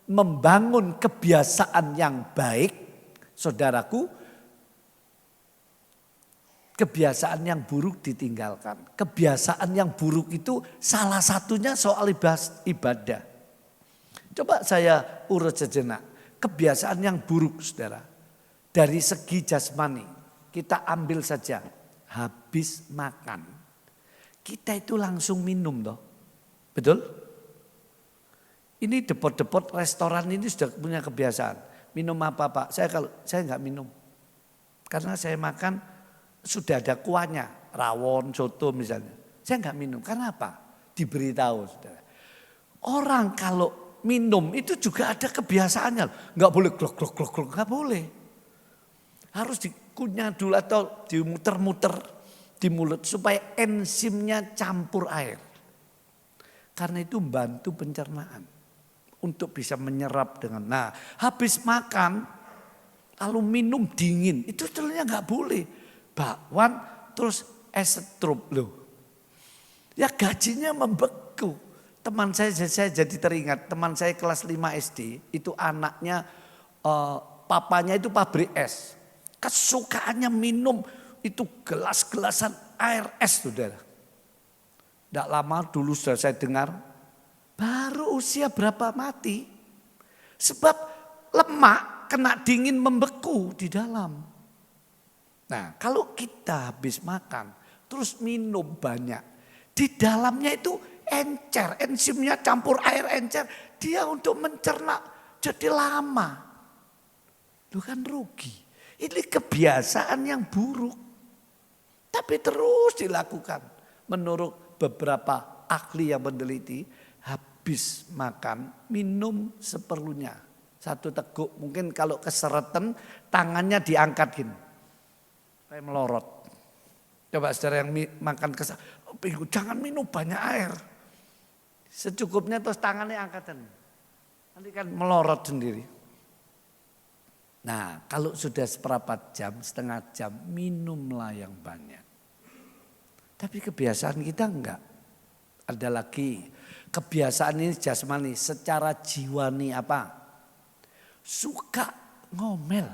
membangun kebiasaan yang baik, saudaraku, kebiasaan yang buruk ditinggalkan. Kebiasaan yang buruk itu salah satunya soal ibadah. Coba saya urut sejenak. Kebiasaan yang buruk, saudara. Dari segi jasmani, kita ambil saja. Habis makan, kita itu langsung minum toh. Betul? Ini depot-depot restoran ini sudah punya kebiasaan. Minum apa Pak? Saya nggak minum. Karena saya makan sudah ada kuahnya. Rawon, soto misalnya. Saya nggak minum. Karena apa? Diberitahu, saudara. Orang kalau minum itu juga ada kebiasaannya. Nggak boleh glok, nggak boleh. Harus dikunyah dulu atau dimuter-muter di mulut supaya enzimnya campur air. Karena itu membantu pencernaan untuk bisa menyerap dengan. Nah, habis makan lalu minum dingin itu sebenarnya nggak boleh. Bakwan terus es setrup loh. Ya gajinya membeku. Teman saya jadi teringat, teman saya kelas 5 SD itu anaknya papanya itu pabrik es. Kesukaannya minum itu gelas-gelasan air es, saudara. Tidak lama dulu sudah saya dengar, baru usia berapa mati. Sebab lemak kena dingin membeku di dalam. Nah kalau kita habis makan terus minum banyak. Di dalamnya itu encer, enzimnya campur air encer. Dia untuk mencerna jadi lama. Itu kan rugi. Ini kebiasaan yang buruk. Tapi terus dilakukan. Menurut beberapa ahli yang meneliti, habis makan minum seperlunya. Satu teguk, mungkin kalau keseretan tangannya diangkat gini. Kayak melorot. Coba saudara yang makan jangan minum banyak air. Secukupnya terus tangannya angkatan. Nanti kan melorot sendiri. Nah kalau sudah seperempat jam, setengah jam, minumlah yang banyak. Tapi kebiasaan kita enggak. Ada lagi. Kebiasaan ini jasmani. Secara jiwani apa? Suka ngomel.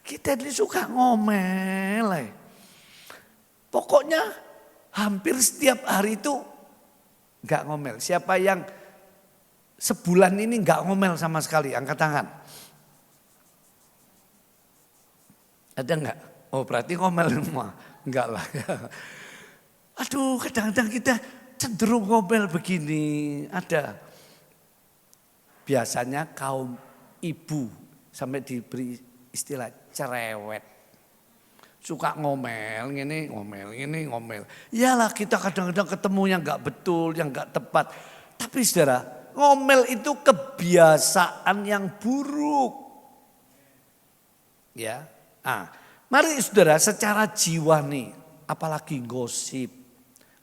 Kita ini suka ngomel. Pokoknya hampir setiap hari itu enggak ngomel. Siapa yang sebulan ini enggak ngomel sama sekali? Angkat tangan. Ada enggak? Oh berarti ngomel semua. Enggak lah. Aduh kadang-kadang kita cenderung ngomel begini. Ada. biasanya kaum ibu sampai diberi istilah cerewet. Suka ngomel, ngomel. Iyalah kita kadang-kadang ketemu yang gak betul, yang gak tepat. Tapi saudara, ngomel itu kebiasaan yang buruk. Ya, mari saudara secara jiwa nih, apalagi gosip,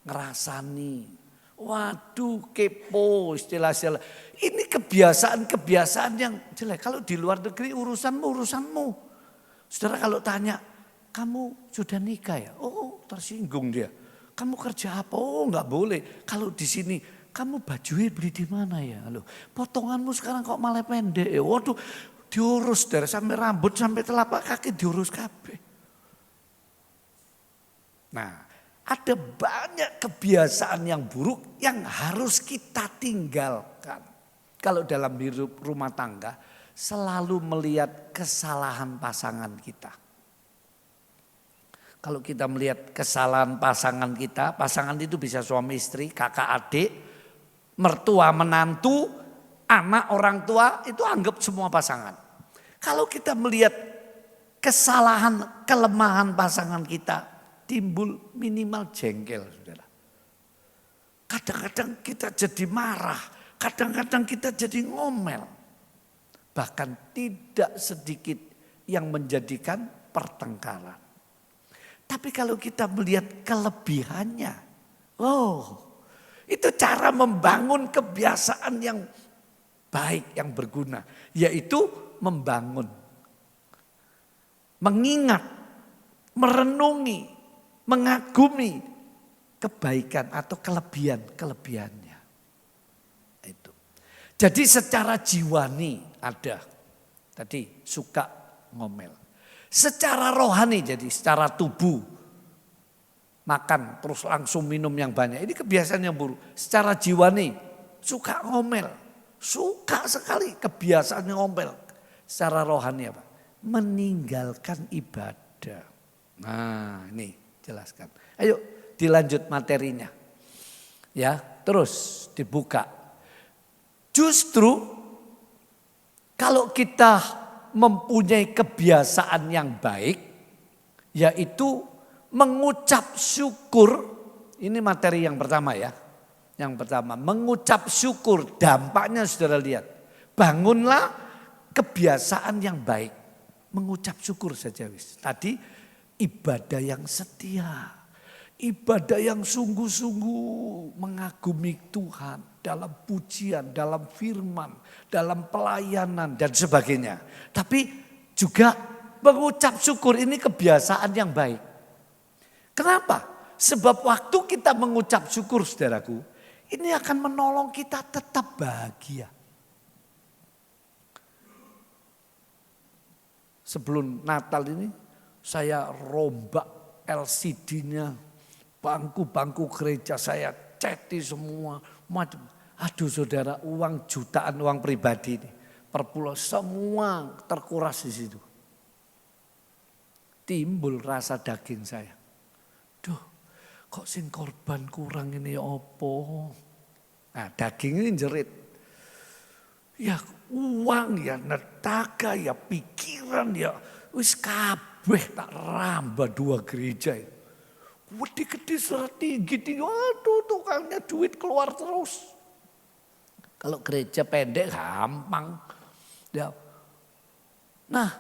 ngerasani, waduh kepo istilah-istilah. Ini kebiasaan yang jelek. Kalau di luar negeri urusanmu. Saudara kalau tanya, kamu sudah nikah ya? Oh tersinggung dia. Kamu kerja apa? Oh nggak boleh. Kalau di sini, kamu bajunya beli di mana ya? Loh, potonganmu sekarang kok malah pendek ya? Waduh, diurus dari sampai rambut sampai telapak kaki diurus kabeh. Nah, ada banyak kebiasaan yang buruk yang harus kita tinggalkan. Kalau dalam hidup rumah tangga selalu melihat kesalahan pasangan kita. Kalau kita melihat kesalahan pasangan kita, pasangan itu bisa suami istri, kakak adik, mertua menantu, anak orang tua, itu anggap semua pasangan. Kalau kita melihat kesalahan, kelemahan pasangan kita, timbul minimal jengkel, saudara. Kadang-kadang kita jadi marah, kadang-kadang kita jadi ngomel. Bahkan tidak sedikit yang menjadikan pertengkaran. Tapi kalau kita melihat kelebihannya, itu cara membangun kebiasaan yang baik, yang berguna. Yaitu membangun, mengingat, merenungi, mengagumi kebaikan atau kelebihannya. Itu. Jadi secara jiwani ada, tadi suka ngomel. Secara rohani jadi secara tubuh, makan terus langsung minum yang banyak. Ini kebiasaan yang buruk. Secara jiwani suka ngomel, suka sekali kebiasaan ngomel. Secara rohani apa? Meninggalkan ibadah. Nah ini jelaskan. Ayo dilanjut materinya. Ya, terus dibuka. Justru kalau kita mempunyai kebiasaan yang baik, yaitu mengucap syukur. Ini materi yang pertama ya. Yang pertama, mengucap syukur. Dampaknya saudara lihat. Bangunlah kebiasaan yang baik. Mengucap syukur saja wis. Tadi ibadah yang setia. Ibadah yang sungguh-sungguh mengagumi Tuhan dalam pujian, dalam firman, dalam pelayanan dan sebagainya. Tapi juga mengucap syukur ini kebiasaan yang baik. Kenapa? Sebab waktu kita mengucap syukur saudaraku, ini akan menolong kita tetap bahagia. Sebelum Natal ini saya rombak LCD-nya. Bangku-bangku gereja saya ceti semua. Aduh saudara, uang jutaan, uang pribadi ini. Per pulau semua terkuras di situ. Timbul rasa daging saya. Duh, kok sing korban kurang ini opo? Nah daging ini jerit. Ya uang ya, netaka ya, pikiran ya. Wis kabeh tak rambah 2 gereja itu. Gede-gede surat tinggi, waduh tukangnya duit keluar terus. Kalau gereja pendek gampang. Ya. Nah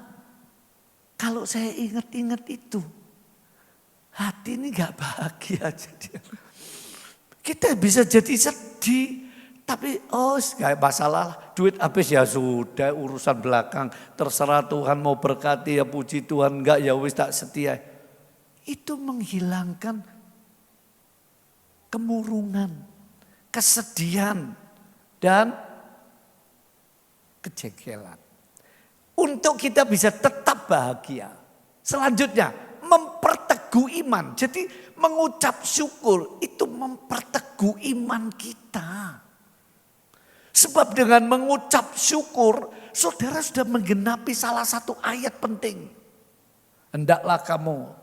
kalau saya ingat-ingat itu, hati ini gak bahagia jadi. Kita bisa jadi sedih, tapi gak masalah, duit habis ya sudah urusan belakang. Terserah Tuhan mau berkati ya puji Tuhan, enggak ya wis tak setia. Itu menghilangkan kemurungan, kesedihan, dan kejengkelan. Untuk kita bisa tetap bahagia. Selanjutnya, memperteguh iman. Jadi mengucap syukur itu memperteguh iman kita. Sebab dengan mengucap syukur, saudara sudah menggenapi salah satu ayat penting. Hendaklah kamu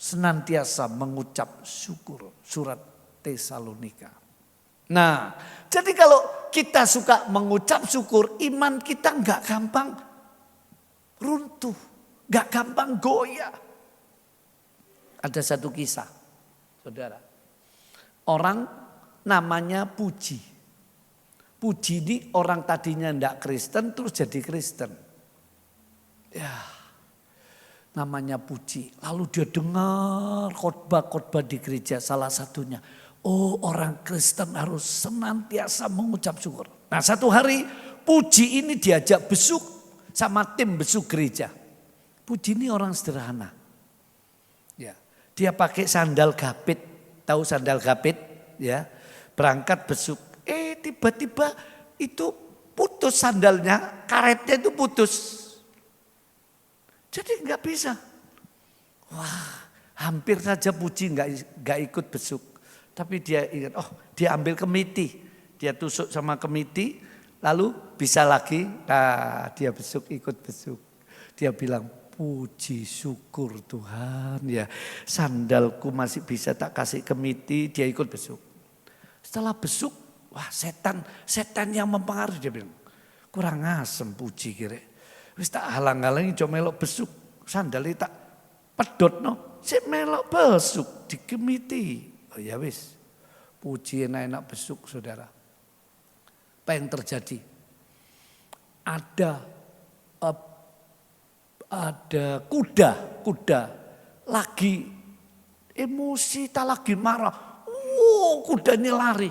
senantiasa mengucap syukur. Surat Tesalonika. Nah, jadi kalau kita suka mengucap syukur, iman kita nggak gampang runtuh, nggak gampang goyah. Ada satu kisah, saudara. Orang namanya Puji. Puji ini orang tadinya ndak Kristen terus jadi Kristen. Ya, namanya Puji. Lalu dia dengar khotbah-khotbah di gereja, salah satunya. Oh, orang Kristen harus senantiasa mengucap syukur. Nah, satu hari Puji ini diajak besuk sama tim besuk gereja. Puji ini orang sederhana. Ya, dia pakai sandal gapit. Tahu sandal gapit? Ya, berangkat besuk. Tiba-tiba itu putus sandalnya, karetnya itu putus. Jadi nggak bisa. Wah, hampir saja Puji nggak ikut besuk. Tapi dia ingat, dia ambil kemiti. Dia tusuk sama kemiti, lalu bisa lagi. Nah, dia besuk, ikut besuk. Dia bilang, puji syukur Tuhan ya. Sandalku masih bisa tak kasih kemiti, dia ikut besuk. Setelah besuk, wah setan yang mempengaruhi, dia bilang, kurang asem Puji kira. Wis tak halang-halangi cuma melok besuk, sandalnya tak pedot no. Sik melok besuk dikemiti. Oh ya wis, Puji enak-enak besuk saudara. Apa yang terjadi? Ada kuda lagi emosi, tak lagi marah. Kudanya lari.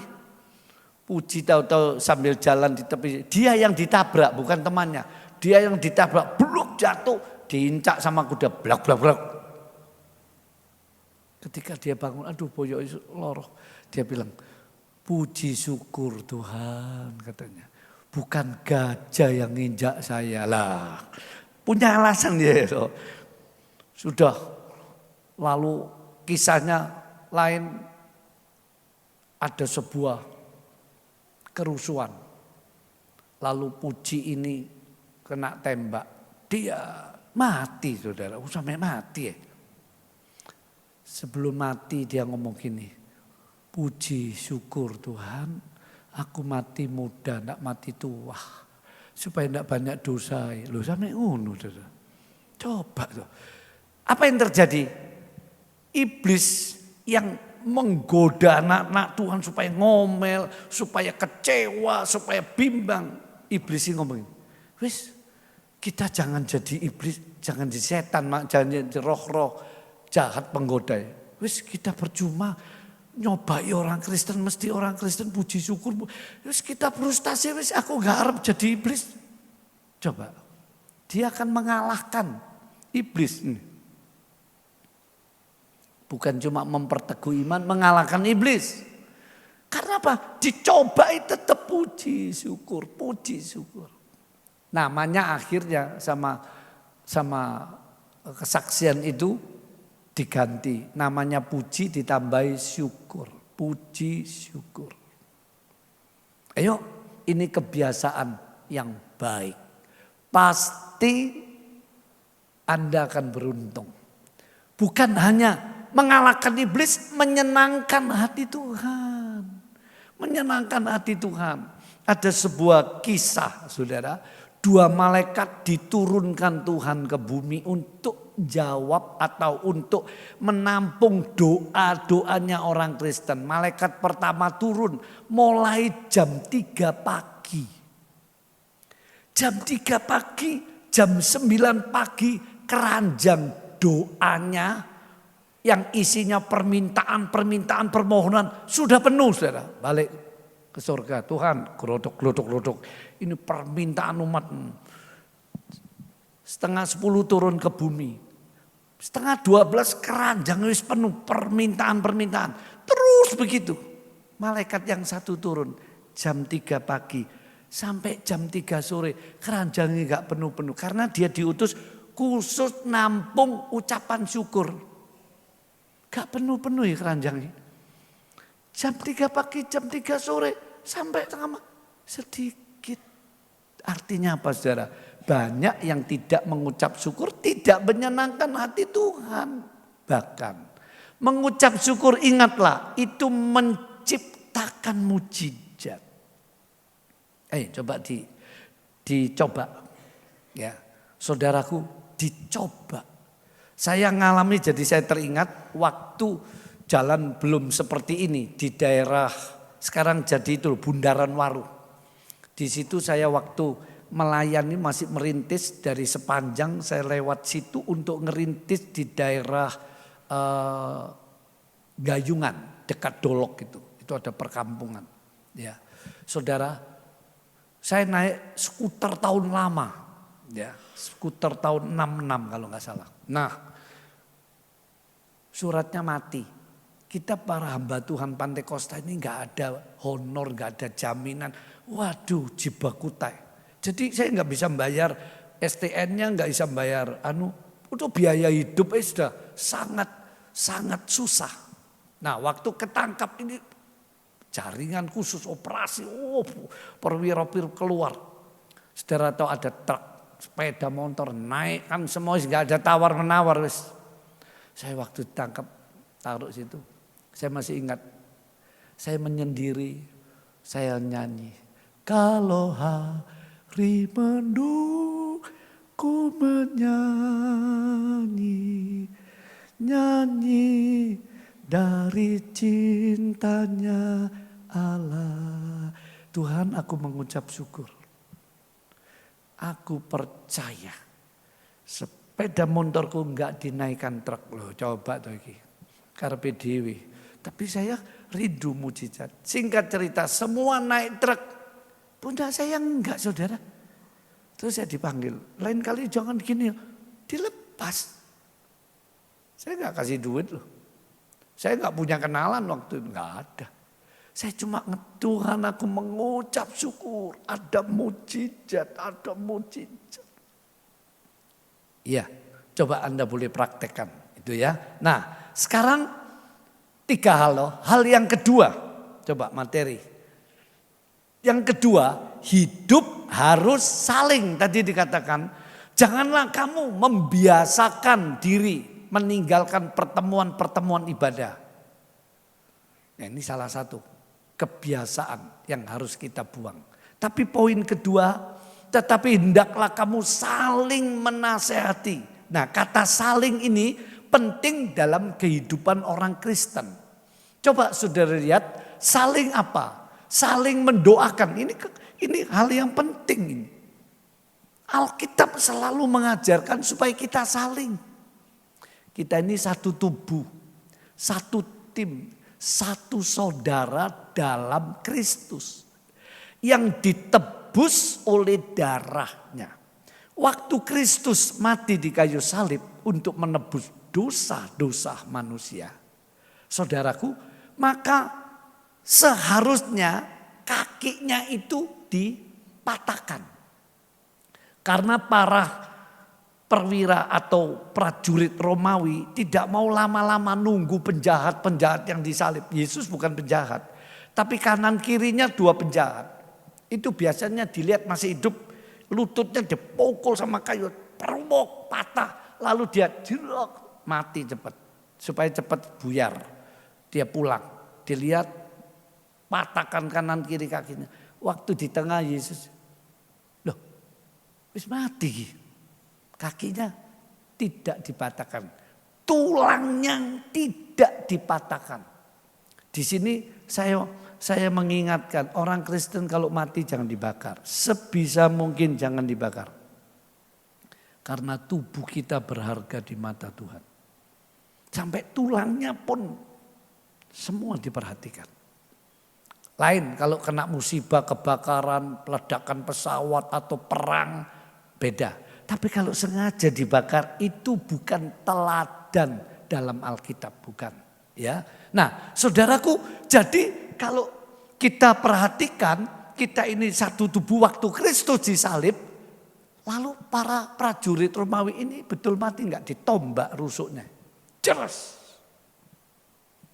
Puji tahu-tahu sambil jalan di tepi, dia yang ditabrak bukan temannya. Dia yang ditabrak, bluk jatuh, diincak sama kuda, blak. Ketika dia bangun, aduh boyok loroh. Dia bilang, puji syukur Tuhan katanya. Bukan gajah yang nginjak saya lah. Punya alasan dia. Sudah, lalu kisahnya lain, ada sebuah kerusuhan. Lalu Puji ini kena tembak. Dia mati saudara, sampai mati ya. Sebelum mati dia ngomong gini, puji syukur Tuhan, aku mati muda, tidak mati tua. Supaya tidak banyak dosa. Loh sampai ngono saudara. Coba tuh. Apa yang terjadi? Iblis yang menggoda anak-anak Tuhan supaya ngomel, supaya kecewa, supaya bimbang. Iblis ini ngomongin, wis kita jangan jadi iblis, jangan jadi setan, jangan jadi roh-roh jahat penggoda. Wis kita percuma nyobai orang Kristen, mesti orang Kristen puji syukur. Wis kita frustasi, wis aku gak harap jadi iblis. Coba, dia akan mengalahkan iblis ini. Bukan cuma memperteguh iman, mengalahkan iblis. Karena apa? Dicobai tetap puji syukur, puji syukur. Namanya akhirnya sama kesaksian itu diganti. Namanya puji ditambahi syukur, puji syukur. Ayo, ini kebiasaan yang baik. Pasti Anda akan beruntung. Bukan hanya mengalahkan iblis, menyenangkan hati Tuhan. Menyenangkan hati Tuhan. Ada sebuah kisah saudara. 2 malaikat diturunkan Tuhan ke bumi untuk jawab atau untuk menampung doa-doanya orang Kristen. Malaikat pertama turun mulai jam 3 pagi. Jam 3 pagi, jam 9 pagi keranjang doanya yang isinya permintaan permohonan sudah penuh saudara. Balik ke surga, Tuhan glodok. Ini permintaan umat. 11:30 turun ke bumi. 11:30 keranjang wis penuh permintaan. Terus begitu. Malaikat yang satu turun jam 3 pagi sampai jam 3 sore keranjangnya gak penuh-penuh. Karena dia diutus khusus nampung ucapan syukur. Gak penuh-penuh ya keranjangnya. Jam 3 pagi, jam 3 sore sampai tengah sedikit. Artinya apa saudara? Banyak yang tidak mengucap syukur tidak menyenangkan hati Tuhan. Bahkan mengucap syukur ingatlah itu menciptakan mujizat. Coba dicoba. Ya, saudaraku, dicoba. Saya ngalami, jadi saya teringat waktu jalan belum seperti ini di daerah sekarang jadi itu Bundaran Waru. Di situ saya waktu melayani masih merintis dari sepanjang saya lewat situ untuk ngerintis di daerah Gayungan dekat Dolok itu ada perkampungan. Ya, saudara, saya naik skuter tahun lama, ya skuter tahun 66 kalau nggak salah. Nah, suratnya mati. Kita para hamba Tuhan Pantai Kosta ini nggak ada honor, nggak ada jaminan. Waduh, jibakutai. Jadi saya nggak bisa bayar STN-nya, nggak bisa bayar untuk biaya hidup sudah sangat susah. Nah, waktu ketangkap ini jaringan khusus operasi, perwira-perwira keluar. Saudara tahu ada truk, sepeda motor naik kan semua nggak ada tawar menawar wis. Saya waktu ditangkap taruh situ, saya masih ingat, saya menyendiri, saya nyanyi. Kalau hari mendung ku menyanyi, nyanyi dari cintanya Allah. Tuhan, aku mengucap syukur. Aku percaya sepeda motorku enggak dinaikkan truk loh. Coba tuh iki. Karepe dhewe. Tapi saya rindu mujizat. Singkat cerita, semua naik truk. Bunda saya enggak, saudara. Terus saya dipanggil. Lain kali jangan gini. Dilepas. Saya enggak kasih duit loh. Saya enggak punya kenalan waktu itu. Enggak ada. Saya cuma Tuhan, aku mengucap syukur. Ada mujizat, ada mujizat. Iya, coba Anda boleh praktekkan itu ya. Nah, sekarang 3 hal loh. Hal yang kedua, coba materi. Yang kedua, hidup harus saling. Tadi dikatakan, janganlah kamu membiasakan diri meninggalkan pertemuan-pertemuan ibadah. Nah, ini salah satu kebiasaan yang harus kita buang. Tapi poin kedua, tetapi hendaklah kamu saling menasehati. Nah, kata saling ini penting dalam kehidupan orang Kristen. Coba saudara lihat, saling apa? Saling mendoakan. Ini hal yang penting ini. Alkitab selalu mengajarkan supaya kita saling. Kita ini satu tubuh, satu tim, satu saudara dalam Kristus yang ditebus oleh darahnya. Waktu Kristus mati di kayu salib untuk menebus dosa-dosa manusia, saudaraku, maka seharusnya kakinya itu dipatahkan. Karena para perwira atau prajurit Romawi tidak mau lama-lama nunggu penjahat-penjahat yang disalib. Yesus bukan penjahat, tapi kanan kirinya 2 penjahat. Itu biasanya dilihat masih hidup, lututnya dipukul sama kayu, perumok, patah, lalu dia jerok, mati cepat. Supaya cepat buyar, dia pulang. Dilihat, patahkan kanan kiri kakinya. Waktu di tengah Yesus, loh, wis mati. Kakinya tidak dipatahkan, tulangnya tidak dipatahkan. Di sini saya mengingatkan orang Kristen kalau mati jangan dibakar. Sebisa mungkin jangan dibakar. Karena tubuh kita berharga di mata Tuhan. Sampai tulangnya pun semua diperhatikan. Lain kalau kena musibah, kebakaran, ledakan pesawat atau perang, beda. Tapi kalau sengaja dibakar itu bukan teladan dalam Alkitab, bukan. Ya, nah saudaraku, jadi kalau kita perhatikan, kita ini satu tubuh waktu Kristus disalib, lalu para prajurit Romawi ini betul mati enggak? Ditombak rusuknya, jelas.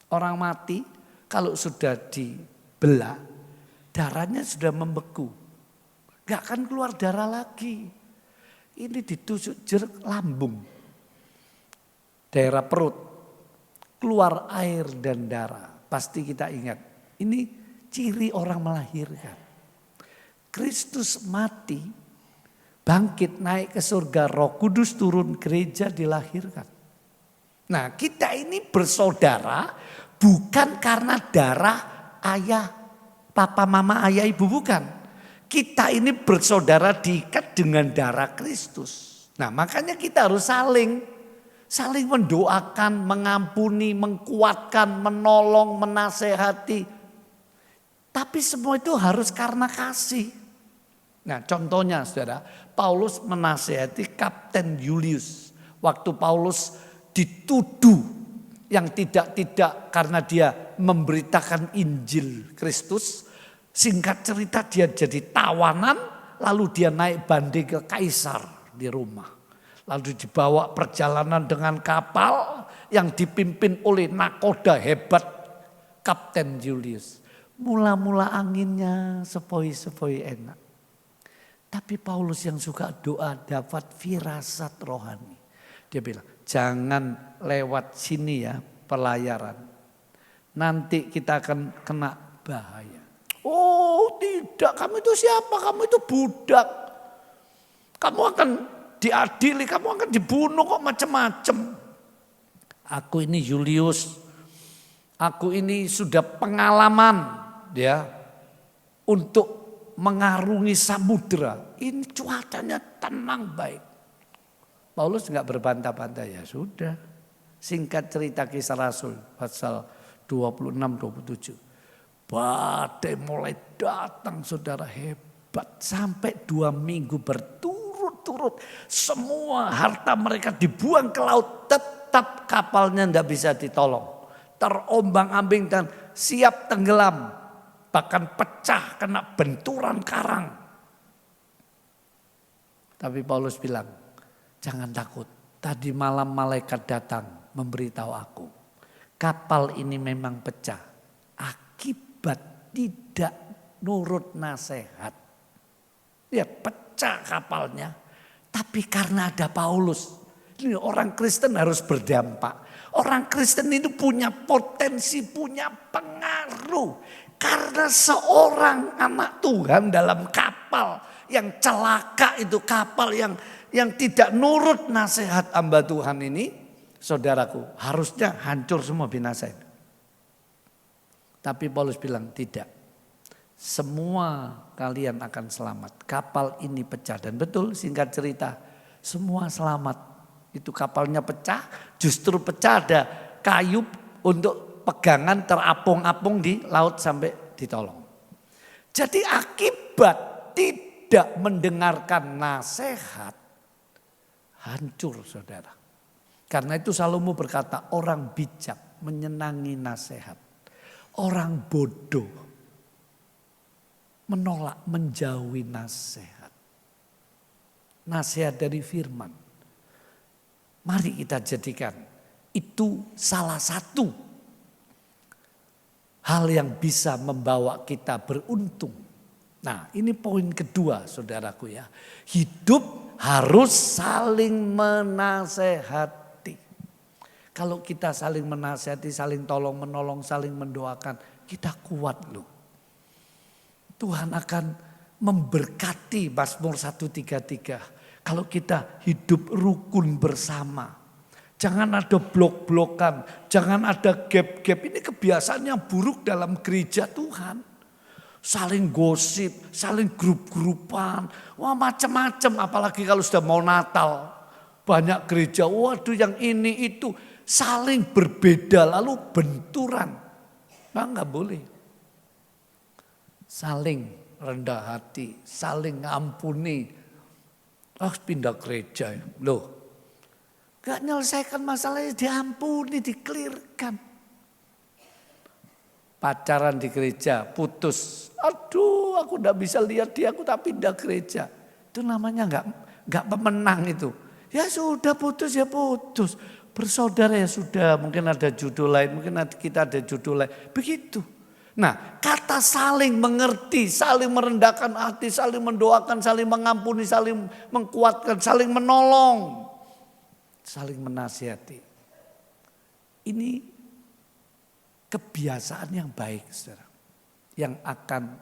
Orang mati kalau sudah dibelah, darahnya sudah membeku, enggak akan keluar darah lagi. Ini ditusuk jeruk lambung, daerah perut, keluar air dan darah. Pasti kita ingat, ini ciri orang melahirkan. Kristus mati, bangkit naik ke surga, Roh Kudus turun, gereja dilahirkan. Nah, kita ini bersaudara bukan karena darah ayah, papa, mama, ayah, ibu, bukan. Kita ini bersaudara diikat dengan darah Kristus. Nah, makanya kita harus saling mendoakan, mengampuni, menguatkan, menolong, menasehati. Tapi semua itu harus karena kasih. Nah, contohnya saudara, Paulus menasehati Kapten Julius. Waktu Paulus dituduh yang tidak karena dia memberitakan Injil Kristus. Singkat cerita dia jadi tawanan, lalu dia naik banding ke Kaisar di Roma. Lalu dibawa perjalanan dengan kapal yang dipimpin oleh nakoda hebat Kapten Julius. Mula-mula anginnya sepoi-sepoi enak. Tapi Paulus yang suka doa dapat firasat rohani. Dia bilang, jangan lewat sini ya pelayaran. Nanti kita akan kena bahaya. Oh tidak, kamu itu siapa? Kamu itu budak. Kamu akan diadili, kamu akan dibunuh kok macam-macam. Aku ini Julius. Aku ini sudah pengalaman ya untuk mengarungi samudera. Ini cuacanya tenang baik. Paulus enggak berbantah-bantah, ya sudah. Singkat cerita Kisah Rasul pasal 26-27. Badai mulai datang saudara, hebat. Sampai 2 minggu berturut-turut. Semua harta mereka dibuang ke laut. Tetap kapalnya enggak bisa ditolong. Terombang-ambing dan siap tenggelam. Bahkan pecah kena benturan karang. Tapi Paulus bilang, jangan takut. Tadi malam malaikat datang memberitahu aku. Kapal ini memang pecah. Akibat tidak nurut nasihat. Ya pecah kapalnya. Tapi karena ada Paulus. Ini orang Kristen harus berdampak. Orang Kristen itu punya potensi, punya pengaruh. Karena seorang anak Tuhan dalam kapal yang celaka itu, kapal yang tidak nurut nasihat hamba Tuhan ini, saudaraku, harusnya hancur semua, binasa itu. Tapi Paulus bilang tidak. Semua kalian akan selamat. Kapal ini pecah, dan betul singkat cerita semua selamat. Itu kapalnya pecah, justru pecah ada kayu untuk pegangan terapung-apung di laut sampai ditolong. Jadi akibat tidak mendengarkan nasihat, hancur saudara. Karena itu Salomo berkata, orang bijak menyenangi nasihat. Orang bodoh menolak, menjauhi nasihat. Nasihat dari firman. Mari kita jadikan itu salah satu hal yang bisa membawa kita beruntung. Nah, ini poin kedua saudaraku ya. Hidup harus saling menasehati. Kalau kita saling menasehati, saling tolong menolong, saling mendoakan, kita kuat loh. Tuhan akan memberkati. Mazmur 133. Kalau kita hidup rukun bersama. Jangan ada blok-blokan, jangan ada gap-gap. Ini kebiasaan yang buruk dalam gereja Tuhan. Saling gosip, saling grup-grupan. Wah macam-macam, apalagi kalau sudah mau Natal. Banyak gereja, waduh yang ini itu. Saling berbeda lalu benturan. Enggak boleh. Saling rendah hati, saling ngampuni. Pindah gereja. Loh. Gak menyelesaikan masalahnya, diampuni, dikelirkan. Pacaran di gereja, putus. Aduh, aku gak bisa lihat dia, aku tak pindah gereja. Itu namanya gak pemenang itu. Ya sudah putus ya putus. Bersaudara ya sudah, mungkin ada judul lain, mungkin kita ada judul lain. Begitu. Nah, kata saling mengerti, saling merendahkan hati, saling mendoakan, saling mengampuni, saling menguatkan, saling menolong. Saling menasihati. Ini kebiasaan yang baik, saudara. yang akan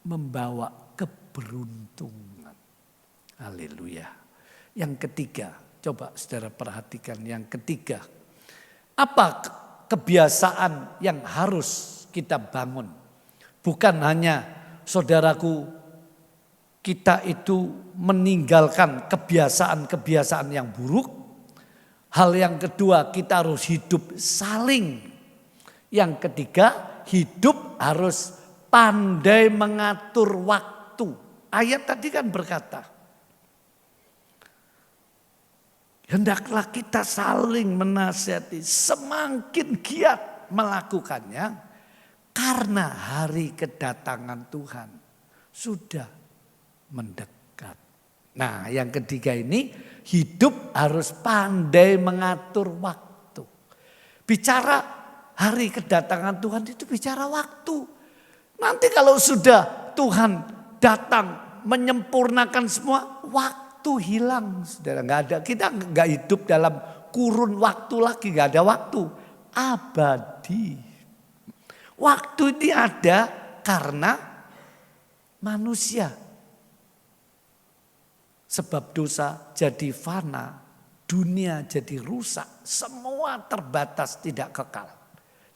membawa keberuntungan. Haleluya. Yang ketiga, coba saudara perhatikan yang ketiga. Apa kebiasaan yang harus kita bangun? Bukan hanya saudaraku kita itu meninggalkan kebiasaan-kebiasaan yang buruk. Hal yang kedua, kita harus hidup saling. Yang ketiga, hidup harus pandai mengatur waktu. Ayat tadi kan berkata, hendaklah kita saling menasihati, semakin giat melakukannya, karena hari kedatangan Tuhan sudah mendekat. Nah, yang ketiga ini, hidup harus pandai mengatur waktu. Bicara hari kedatangan Tuhan itu bicara waktu. Nanti kalau sudah Tuhan datang menyempurnakan semua, waktu hilang. Saudara, nggak ada, kita nggak hidup dalam kurun waktu lagi, nggak ada waktu. Abadi. Waktu ini ada karena manusia. Sebab dosa jadi fana, dunia jadi rusak, semua terbatas tidak kekal.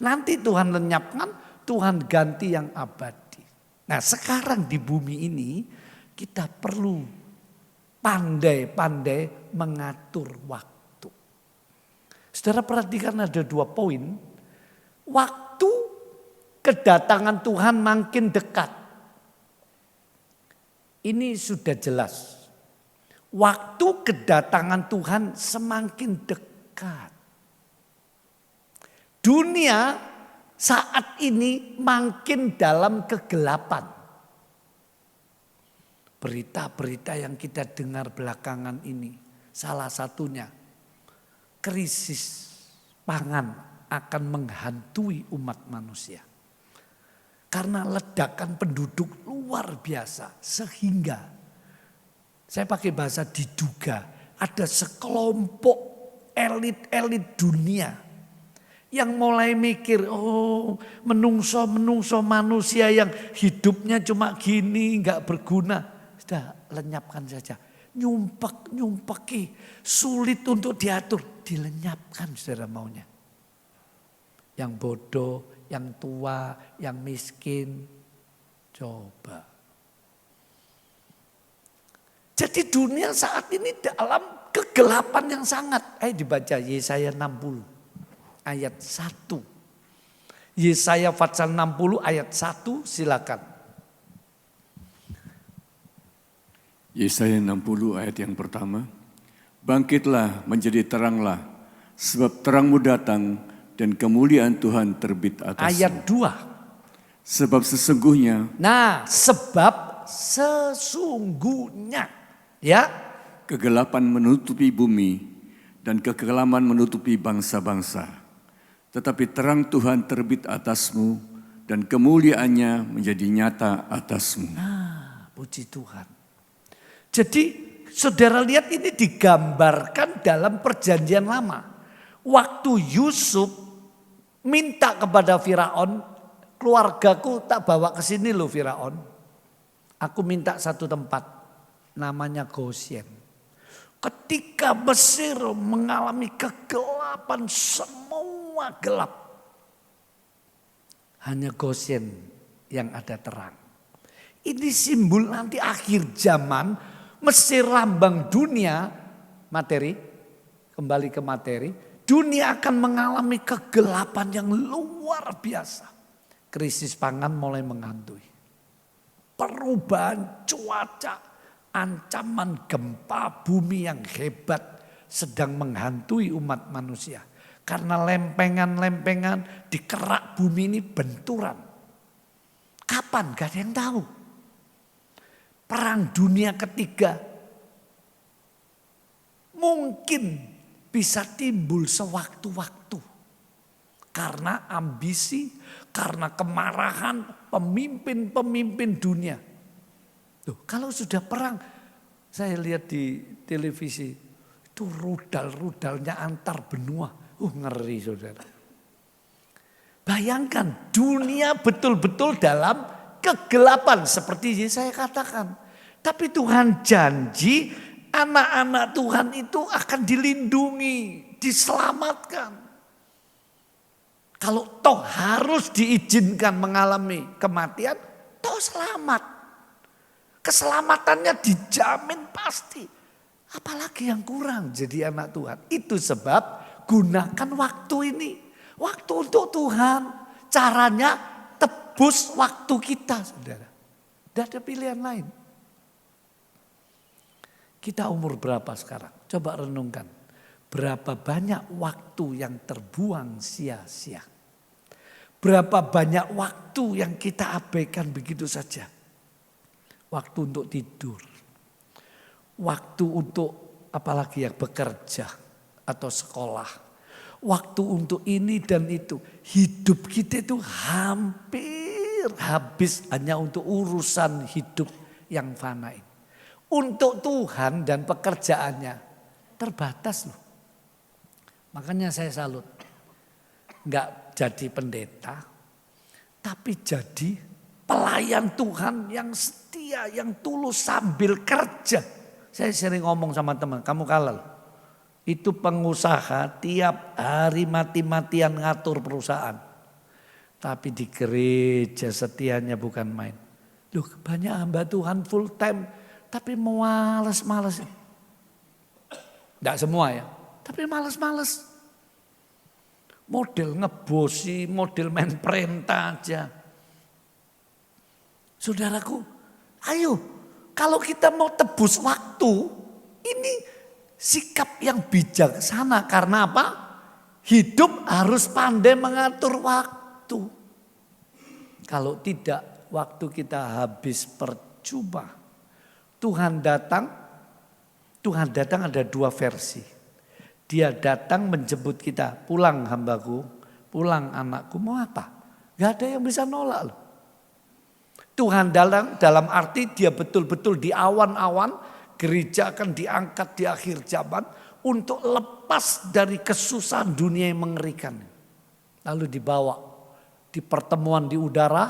Nanti Tuhan lenyapkan, Tuhan ganti yang abadi. Nah, sekarang di bumi ini kita perlu pandai-pandai mengatur waktu. Saudara perhatikan ada 2 poin. Waktu kedatangan Tuhan makin dekat. Ini sudah jelas. Waktu kedatangan Tuhan semakin dekat. Dunia saat ini makin dalam kegelapan. Berita-berita yang kita dengar belakangan ini, salah satunya krisis pangan akan menghantui umat manusia. Karena ledakan penduduk luar biasa, sehingga saya pakai bahasa diduga ada sekelompok elit-elit dunia yang mulai mikir, oh menungso manusia yang hidupnya cuma gini gak berguna. Sudah lenyapkan saja. Nyumpeki, sulit untuk diatur, dilenyapkan saudara maunya. Yang bodoh, yang tua, yang miskin, coba. Jadi dunia saat ini dalam kegelapan yang sangat. Ayo dibaca Yesaya 60 ayat 1. Yesaya pasal 60 ayat 1 silakan. Yesaya 60 ayat yang pertama. Bangkitlah menjadi teranglah, sebab terangmu datang dan kemuliaan Tuhan terbit atasmu. Ayat 2. Sebab sesungguhnya. Nah, sebab sesungguhnya. Ya, kegelapan menutupi bumi dan kekelaman menutupi bangsa-bangsa. Tetapi terang Tuhan terbit atasmu dan kemuliaannya menjadi nyata atasmu. Nah, puji Tuhan. Jadi saudara lihat ini digambarkan dalam perjanjian lama. Waktu Yusuf minta kepada Firaun, keluargaku tak bawa ke sini loh Firaun. Aku minta satu tempat. Namanya Goshen. Ketika Mesir mengalami kegelapan, semua gelap. Hanya Goshen yang ada terang. Ini simbol nanti akhir zaman, Mesir lambang dunia, materi, kembali ke materi. Dunia akan mengalami kegelapan yang luar biasa. Krisis pangan mulai menghantui. Perubahan cuaca. Ancaman gempa bumi yang hebat sedang menghantui umat manusia. Karena lempengan-lempengan di kerak bumi ini benturan. Kapan? Gak ada yang tahu. Perang dunia ketiga mungkin bisa timbul sewaktu-waktu. Karena ambisi, karena kemarahan pemimpin-pemimpin dunia. Loh, kalau sudah perang, saya lihat di televisi, itu rudal-rudalnya antar benua. Ngeri saudara. Bayangkan dunia betul-betul dalam kegelapan seperti yang saya katakan. Tapi Tuhan janji anak-anak Tuhan itu akan dilindungi, diselamatkan. Kalau toh harus diizinkan mengalami kematian, toh selamat. Keselamatannya dijamin pasti. Apalagi yang kurang jadi anak Tuhan. Itu sebab gunakan waktu ini. Waktu untuk Tuhan. Caranya tebus waktu kita, saudara. Tidak ada pilihan lain. Kita umur berapa sekarang? Coba renungkan. Berapa banyak waktu yang terbuang sia-sia. Berapa banyak waktu yang kita abaikan begitu saja. Waktu untuk tidur. Waktu untuk apalagi yang bekerja atau sekolah. Waktu untuk ini dan itu. Hidup kita itu hampir habis hanya untuk urusan hidup yang fana ini. Untuk Tuhan dan pekerjaannya terbatas loh. Makanya saya salut. Enggak jadi pendeta, tapi jadi pelayan Tuhan yang setia, yang tulus sambil kerja. Saya sering ngomong sama teman, kamu kalah. Itu pengusaha tiap hari mati-matian ngatur perusahaan. Tapi di gereja setianya bukan main. Loh, banyak hamba Tuhan full time, tapi males-males. Enggak semua ya, tapi males-males. Model ngebosi, model main perintah aja. Saudaraku, ayo kalau kita mau tebus waktu, ini sikap yang bijaksana. Karena apa? Hidup harus pandai mengatur waktu. Kalau tidak, waktu kita habis percuma. Tuhan datang ada dua versi. Dia datang menjemput kita, pulang hambaku, pulang anakku, mau apa? Gak ada yang bisa nolak loh. Tuhan dalam arti dia betul-betul di awan-awan, gereja akan diangkat di akhir zaman untuk lepas dari kesusahan dunia yang mengerikan. Lalu dibawa di pertemuan di udara,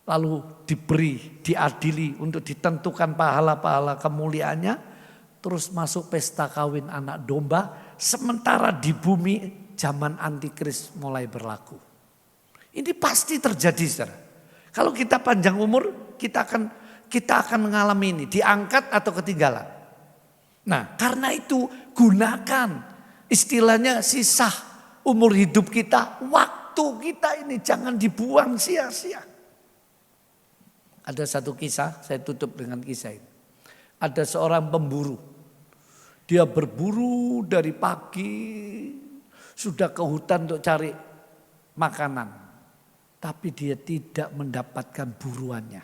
lalu diberi, diadili untuk ditentukan pahala-pahala kemuliaannya. Terus masuk pesta kawin anak domba. Sementara di bumi zaman antikris mulai berlaku. Ini pasti terjadi, saudara. Kalau kita panjang umur, kita akan mengalami ini. Diangkat atau ketinggalan. Nah, karena itu gunakan istilahnya sisa umur hidup kita. Waktu kita ini jangan dibuang sia-sia. Ada satu kisah, saya tutup dengan kisah ini. Ada seorang pemburu. Dia berburu dari pagi, sudah ke hutan untuk cari makanan. Tapi dia tidak mendapatkan buruannya.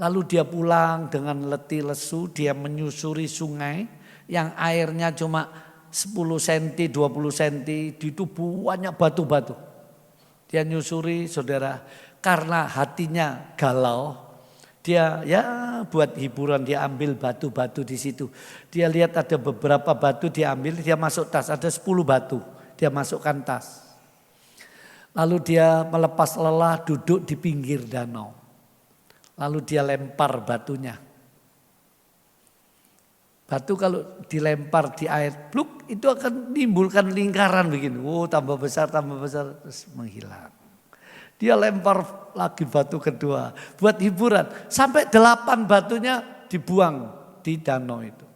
Lalu dia pulang dengan letih lesu, dia menyusuri sungai yang airnya cuma 10 cm, 20 cm, di tubuh banyak batu-batu. Dia nyusuri, saudara, karena hatinya galau. Dia ya buat hiburan, dia ambil batu-batu di situ. Dia lihat ada beberapa batu, dia ambil, dia masuk tas. Ada 10 batu, dia masukkan tas. Lalu dia melepas lelah duduk di pinggir danau. Lalu dia lempar batunya. Batu kalau dilempar di air, pluk, itu akan menimbulkan lingkaran begini. Oh, tambah besar, terus menghilang. Dia lempar lagi batu kedua buat hiburan. Sampai 8 batunya dibuang di danau itu.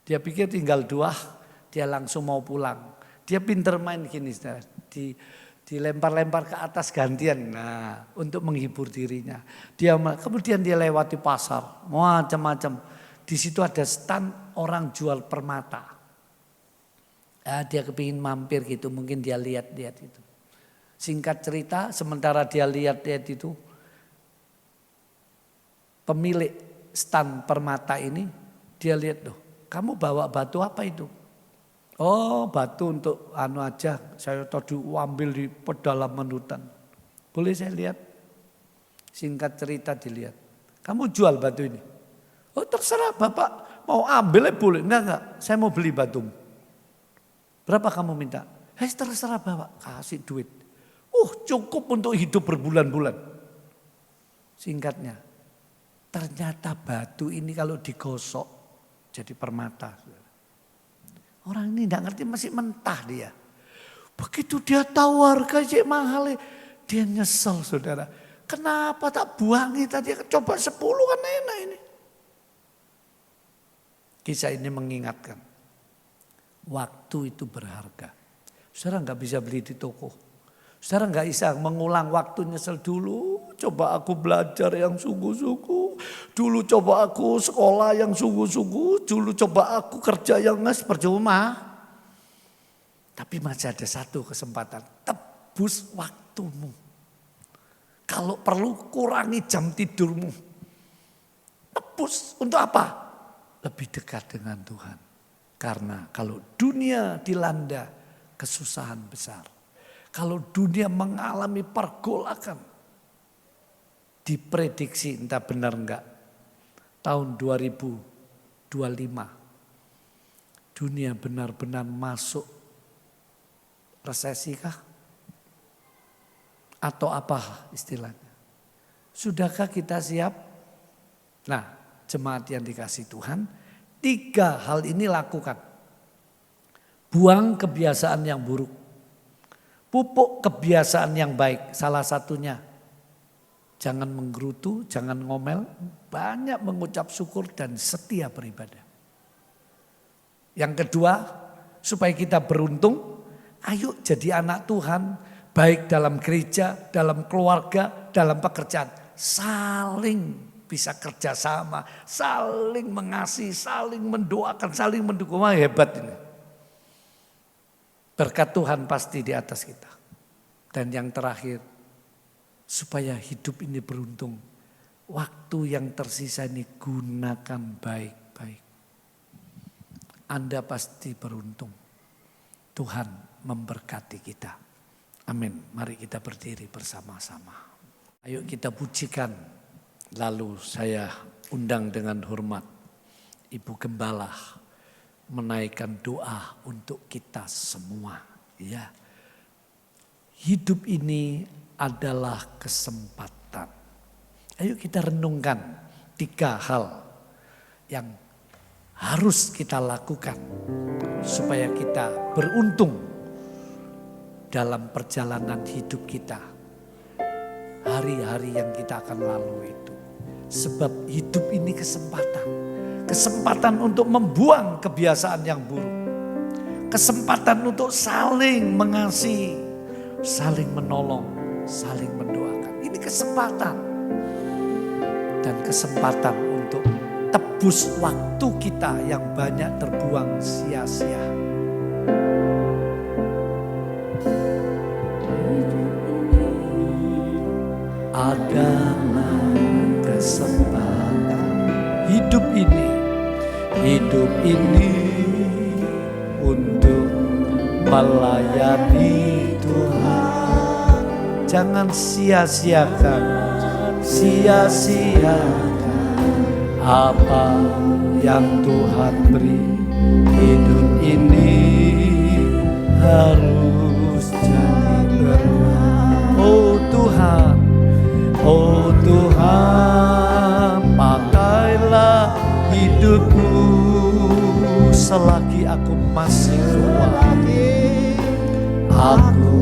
Dia pikir tinggal 2, dia langsung mau pulang. Dia pinter main gini, dilempar-lempar ke atas gantian. Nah, untuk menghibur dirinya. Kemudian dia lewati pasar, macam-macam. Di situ ada stand orang jual permata. Dia kepingin mampir gitu, mungkin dia lihat-lihat itu. Singkat cerita, sementara dia lihat-lihat itu, pemilik stand permata ini, dia lihat loh, kamu bawa batu apa itu? Oh, batu untuk aja, saya tadi ambil di pedalaman hutan. Boleh saya lihat? Singkat cerita dilihat, kamu jual batu ini? Oh, terserah Bapak, mau ambilnya boleh. Enggak, saya mau beli batu. Berapa kamu minta? Terserah bawa, kasih duit. Cukup untuk hidup berbulan-bulan. Singkatnya, ternyata batu ini kalau digosok jadi permata. Orang ini tidak ngerti, masih mentah dia. Begitu dia tahu harga mahal, dia nyesel saudara. Kenapa tak buangi tadi, coba 10 kan enak ini. Kisah ini mengingatkan, waktu itu berharga. Saudara nggak bisa beli di toko. Saudara nggak bisa mengulang waktu nyesel dulu. Coba aku belajar yang sungguh-sungguh. Dulu coba aku sekolah yang sungguh-sungguh. Dulu coba aku kerja yang percuma. Tapi masih ada satu kesempatan. Tebus waktumu. Kalau perlu kurangi jam tidurmu. Tebus untuk apa? Lebih dekat dengan Tuhan. Karena kalau dunia dilanda kesusahan besar. Kalau dunia mengalami pergolakan. Diprediksi entah benar enggak. Tahun 2025. Dunia benar-benar masuk resesi kah? Atau apa istilahnya? Sudahkah kita siap? Nah, jemaat yang dikasihi Tuhan, 3 hal ini lakukan. Buang kebiasaan yang buruk. Pupuk kebiasaan yang baik. Salah satunya, jangan menggerutu, jangan ngomel, banyak mengucap syukur dan setia beribadah. Yang kedua, supaya kita beruntung, ayo jadi anak Tuhan, baik dalam gereja, dalam keluarga, dalam pekerjaan. Saling bisa kerjasama, saling mengasihi, saling mendoakan, saling mendukung. Wah, hebat ini. Berkat Tuhan pasti di atas kita. Dan yang terakhir, supaya hidup ini beruntung, waktu yang tersisa ini gunakan baik-baik. Anda pasti beruntung. Tuhan memberkati kita. Amin. Mari kita berdiri bersama-sama. Ayo kita pujikan. Lalu saya undang dengan hormat Ibu Gembala menaikkan doa untuk kita semua. Ya, hidup ini adalah kesempatan. Ayo kita renungkan 3 hal yang harus kita lakukan supaya kita beruntung dalam perjalanan hidup kita. Hari-hari yang kita akan lalui itu. Sebab hidup ini kesempatan. Kesempatan untuk membuang kebiasaan yang buruk. Kesempatan untuk saling mengasihi, saling menolong, saling mendoakan. Ini kesempatan. Dan kesempatan untuk tebus waktu kita yang banyak terbuang sia-sia. Adalah kesempatan hidup ini untuk melayani Tuhan. Jangan sia-siakan apa yang Tuhan beri. Hidup ini harus jadi berkat. Oh Tuhan, pakailah hidupku selagi aku masih kuat. Aku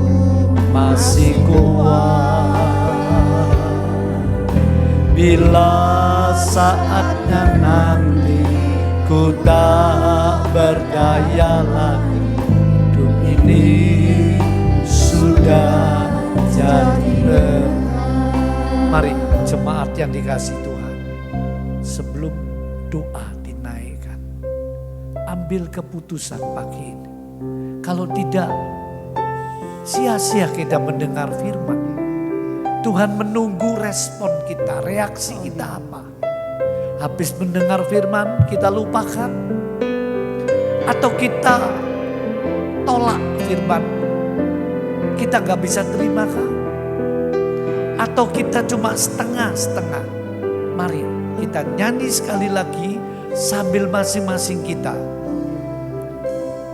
masih kuat. Bila saatnya nanti ku tak berdaya lagi, hidup ini sudah jadi berkat. Mari jemaat yang dikasihi Tuhan, sebelum doa dinaikkan, ambil keputusan pagi ini. Kalau tidak, sia-sia kita mendengar firman. Tuhan menunggu respon kita, reaksi kita apa. Habis mendengar firman kita lupakan. Atau kita tolak firman. Kita gak bisa terima kan? Atau kita cuma setengah-setengah. Mari kita nyanyi sekali lagi sambil masing-masing kita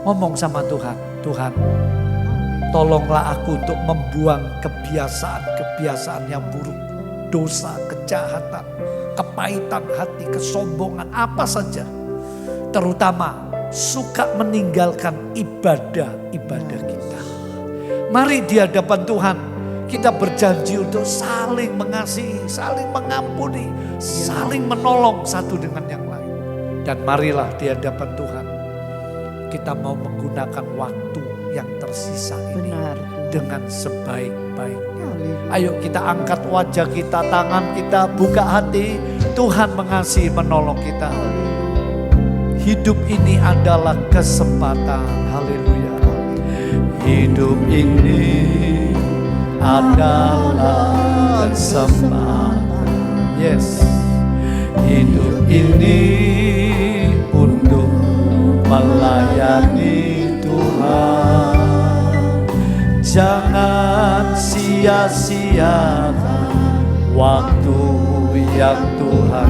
ngomong sama Tuhan. Tuhan, Tolonglah aku untuk membuang kebiasaan-kebiasaan yang buruk. Dosa, kejahatan, kepahitan hati, kesombongan, apa saja. Terutama suka meninggalkan ibadah-ibadah kita. Mari di hadapan Tuhan kita berjanji untuk saling mengasihi, saling mengampuni, saling menolong satu dengan yang lain. Dan marilah di hadapan Tuhan kita mau menggunakan waktu yang tersisa ini dengan sebaik-baiknya. Ayo kita angkat wajah kita, tangan kita, buka hati. Tuhan mengasihi, menolong kita. Hidup ini adalah kesempatan. Haleluya. Hidup ini adalah kesempatan. Yes. Hidup ini untuk melayani Tuhan. Jangan sia-siakan waktu yang Tuhan.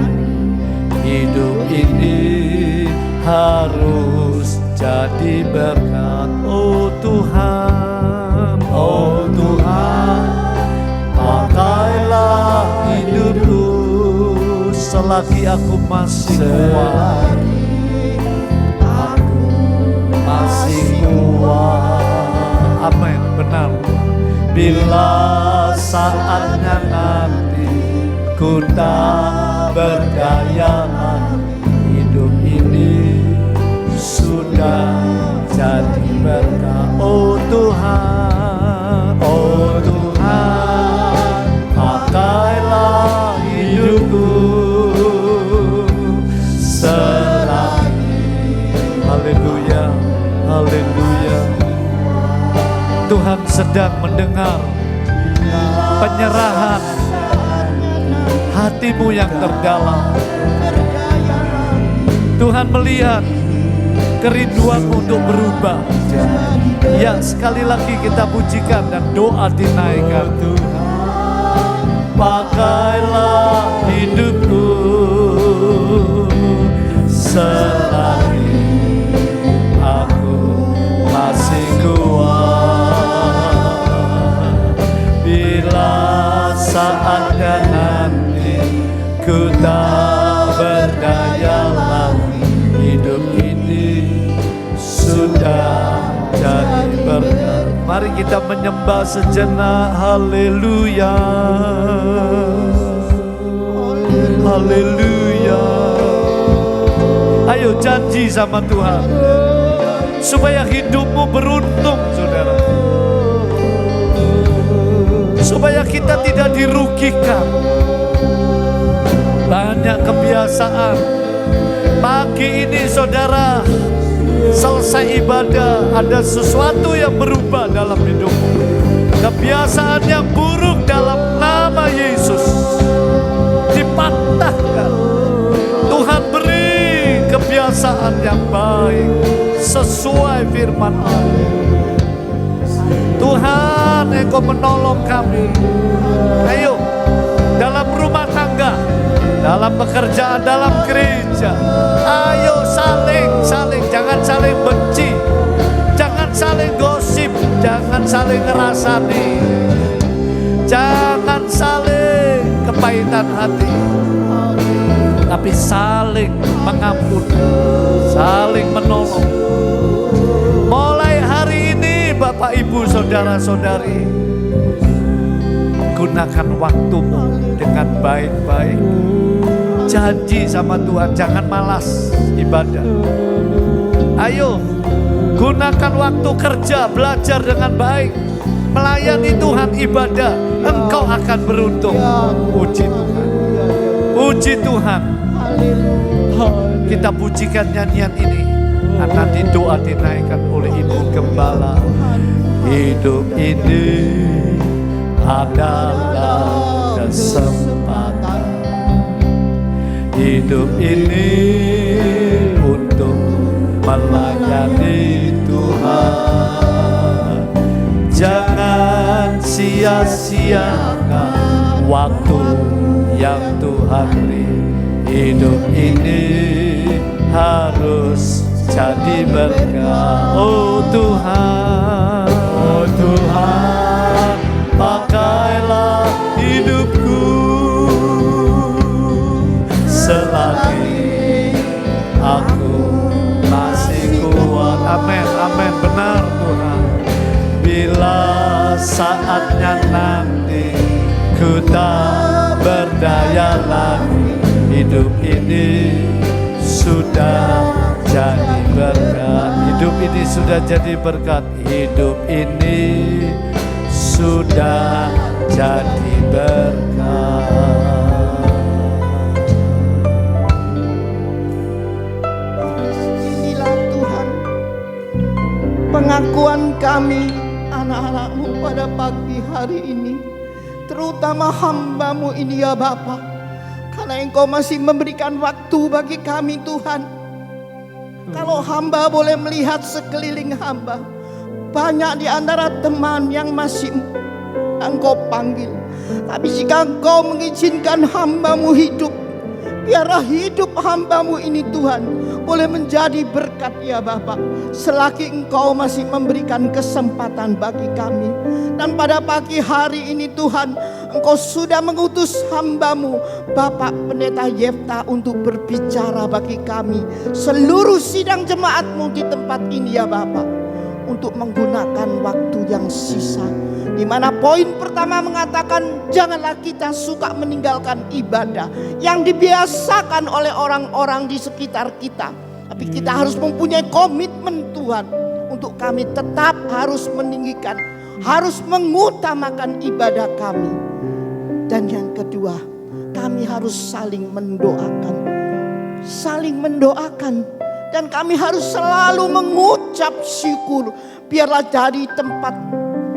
Hidup ini harus jadi berkat. Oh Tuhan, oh Tuhan, pakailah hidupku selagi aku masih kuat. Aku masih kuat. Amin, benar. Bila saatnya nanti ku tak berdaya lagi, hidup ini sudah jadi berkah. Oh Tuhan, oh Tuhan, pakailah hidupku selagi. Haleluya, haleluya. Tuhan sedang mendengar penyerahan hatimu yang terdalam. Tuhan melihat kerinduanmu untuk berubah. Ya, sekali lagi kita pujikan dan doa dinaikkan. Tuhan, pakailah hidupku selagi aku masih kuat. Bila saatnya nanti ku tak berdaya lagi, hidup ini sudah jadi berkat. Mari kita menyembah sejenak. Haleluya, haleluya. Ayo janji sama Tuhan supaya hidupmu beruntung, saudara. Supaya kita tidak dirugikan. Banyak kebiasaan. Pagi ini saudara selesai ibadah, ada sesuatu yang berubah dalam hidupmu. Kebiasaan yang buruk dalam nama Yesus dipatahkan. Tuhan beri kebiasaan yang baik sesuai firman Allah. Tuhan, Engkau menolong kami. Ayo, dalam rumah tangga, dalam pekerjaan, dalam gereja, ayo saling, jangan saling benci, jangan saling gosip, jangan saling ngerasani, jangan saling kepahitan hati, tapi saling mengampuni, saling menolong. Mulai hari ini Bapak Ibu Saudara-saudari, gunakan waktumu dengan baik-baik. Janji sama Tuhan, jangan malas ibadah. Ayo, gunakan waktu kerja, belajar dengan baik, melayani Tuhan ibadah. Engkau akan beruntung. Puji Tuhan, puji Tuhan. Kita pujikan nyanyian ini. Nanti doa dinaikkan oleh Ibu Gembala. Hidup ini adalah kesempatan. Hidup ini untuk melayani Tuhan. Jangan sia-siakan waktu yang Tuhan beri. Hidup ini harus jadi berkah. Oh Tuhan, oh Tuhan. amin, amin. Benar Tuhan. Bila saatnya nanti ku tak berdaya lagi, hidup ini sudah jadi berkat. Hidup ini sudah jadi berkat. Hidup ini sudah jadi berkat. Inilah Tuhan pengakuan kami anak-anak-Mu pada pagi hari ini, terutama hamba-Mu ini ya Bapa, karena Engkau masih memberikan waktu bagi kami Tuhan. Kalau hamba boleh melihat sekeliling hamba, banyak di antara teman yang masih Engkau panggil. Tapi jika Engkau mengizinkan hamba-Mu hidup, biarlah hidup hamba-Mu ini Tuhan boleh menjadi berkat ya Bapa, selagi Engkau masih memberikan kesempatan bagi kami. Dan pada pagi hari ini Tuhan, Engkau sudah mengutus hamba-Mu Bapak Pendeta Yefta untuk berbicara bagi kami, seluruh sidang jemaat-Mu di tempat ini ya Bapak, untuk menggunakan waktu yang sisa, di mana poin pertama mengatakan janganlah kita suka meninggalkan ibadah yang dibiasakan oleh orang-orang di sekitar kita, tapi kita harus mempunyai komitmen Tuhan untuk kami tetap harus meninggikan, harus mengutamakan ibadah kami. Dan yang kedua, kami harus saling mendoakan, dan kami harus selalu mengucap syukur. Biarlah dari tempat,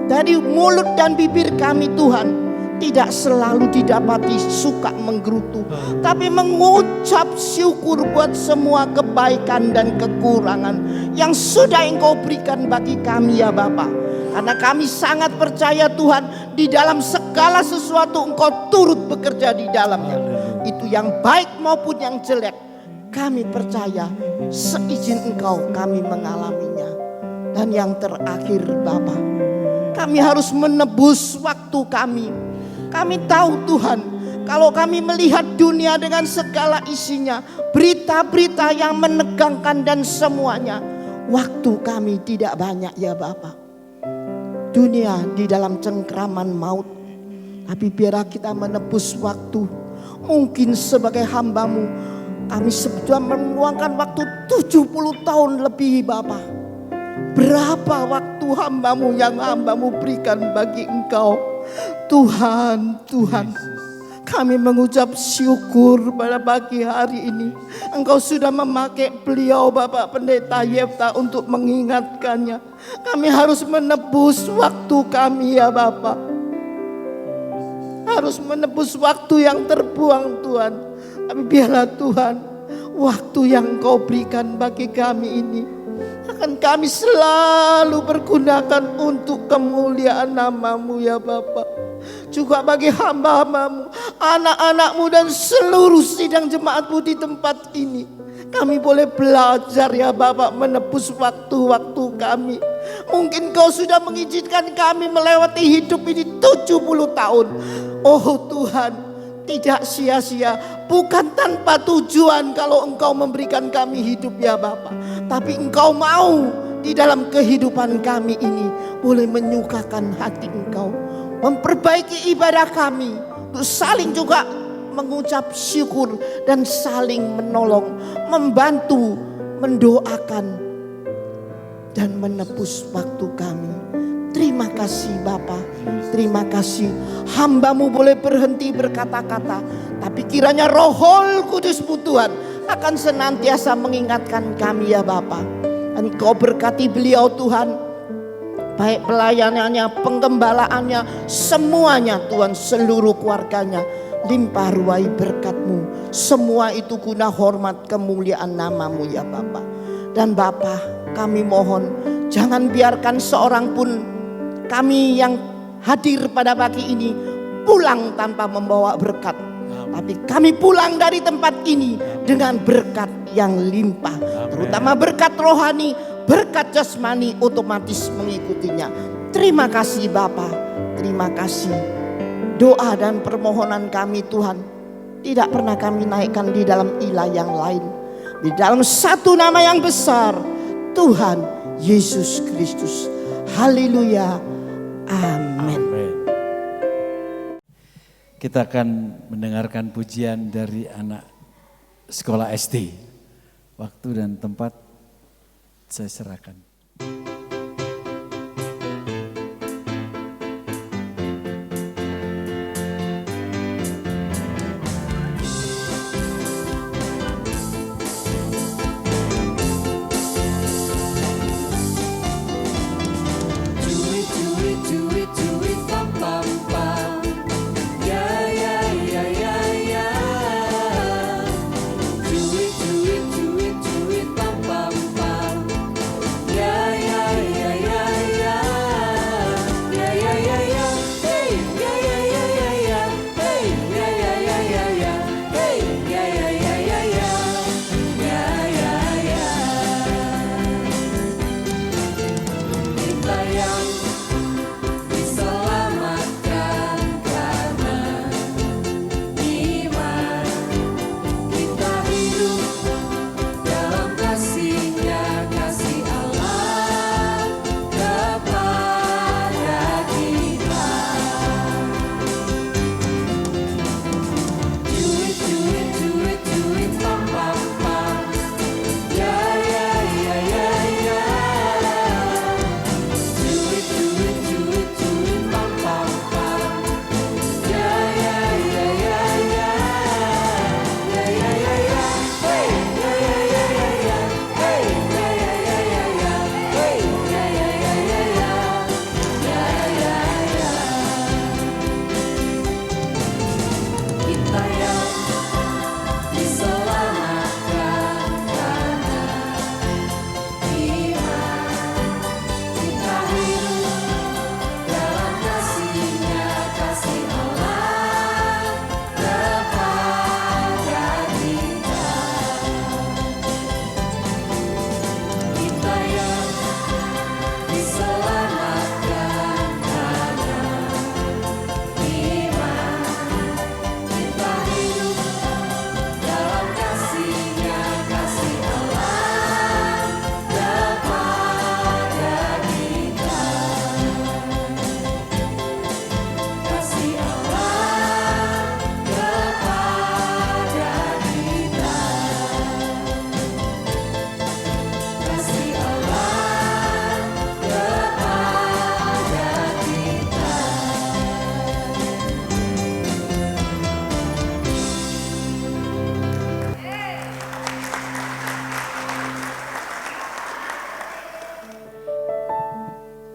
dari mulut dan bibir kami Tuhan, tidak selalu didapati suka menggerutu, tapi mengucap syukur buat semua kebaikan dan kekurangan yang sudah Engkau berikan bagi kami ya Bapa. Karena kami sangat percaya Tuhan, di dalam segala sesuatu Engkau turut bekerja di dalamnya. Itu yang baik maupun yang jelek, kami percaya seizin Engkau kami mengalaminya. Dan yang terakhir Bapa, kami harus menebus waktu kami. Kami tahu Tuhan, kalau kami melihat dunia dengan segala isinya, berita-berita yang menegangkan dan semuanya, waktu kami tidak banyak ya Bapa. Dunia di dalam cengkraman maut, tapi biarlah kita menebus waktu. Mungkin sebagai hamba-Mu, kami sudah meluangkan waktu 70 tahun lebih Bapa. Berapa waktu hamba-Mu yang hamba-Mu berikan bagi Engkau Tuhan, kami mengucap syukur pada pagi hari ini. Engkau sudah memakai beliau Bapak Pendeta Yefta untuk mengingatkannya. Kami harus menebus waktu kami ya Bapak. Harus menebus waktu yang terbuang Tuhan. Tapi biarlah Tuhan, waktu yang Engkau berikan bagi kami ini akan kami selalu pergunakan untuk kemuliaan nama-Mu ya Bapa. Juga bagi hamba-hamba-Mu, anak-anak-Mu dan seluruh sidang jemaat-Mu di tempat ini, kami boleh belajar ya Bapak menebus waktu-waktu kami. Mungkin Kau sudah mengizinkan kami melewati hidup ini 70 tahun. Oh Tuhan, tidak sia-sia, bukan tanpa tujuan kalau Engkau memberikan kami hidup ya Bapa. Tapi Engkau mau di dalam kehidupan kami ini boleh menyukakan hati Engkau, memperbaiki ibadah kami, untuk saling juga mengucap syukur dan saling menolong, membantu, mendoakan dan menebus waktu kami. Terima kasih Bapa, terima kasih. Hamba-Mu boleh berhenti berkata-kata, tapi kiranya Roh Kudus-Mu Tuhan akan senantiasa mengingatkan kami ya Bapa. Dan Kau berkati beliau Tuhan, baik pelayanannya, penggembalaannya, semuanya Tuhan, seluruh keluarganya. Limpah ruai berkat-Mu, semua itu guna hormat kemuliaan nama-Mu ya Bapa. Dan Bapa, kami mohon jangan biarkan seorang pun kami yang hadir pada pagi ini pulang tanpa membawa berkat. Tapi kami pulang dari tempat ini dengan berkat yang limpah. Terutama berkat rohani, berkat jasmani otomatis mengikutinya. Terima kasih Bapa, terima kasih. Doa dan permohonan kami Tuhan tidak pernah kami naikkan di dalam ilah yang lain. Di dalam satu nama yang besar, Tuhan Yesus Kristus. Haleluya. Amin. Amin. Kita akan mendengarkan pujian dari anak sekolah SD. Waktu dan tempat saya serahkan.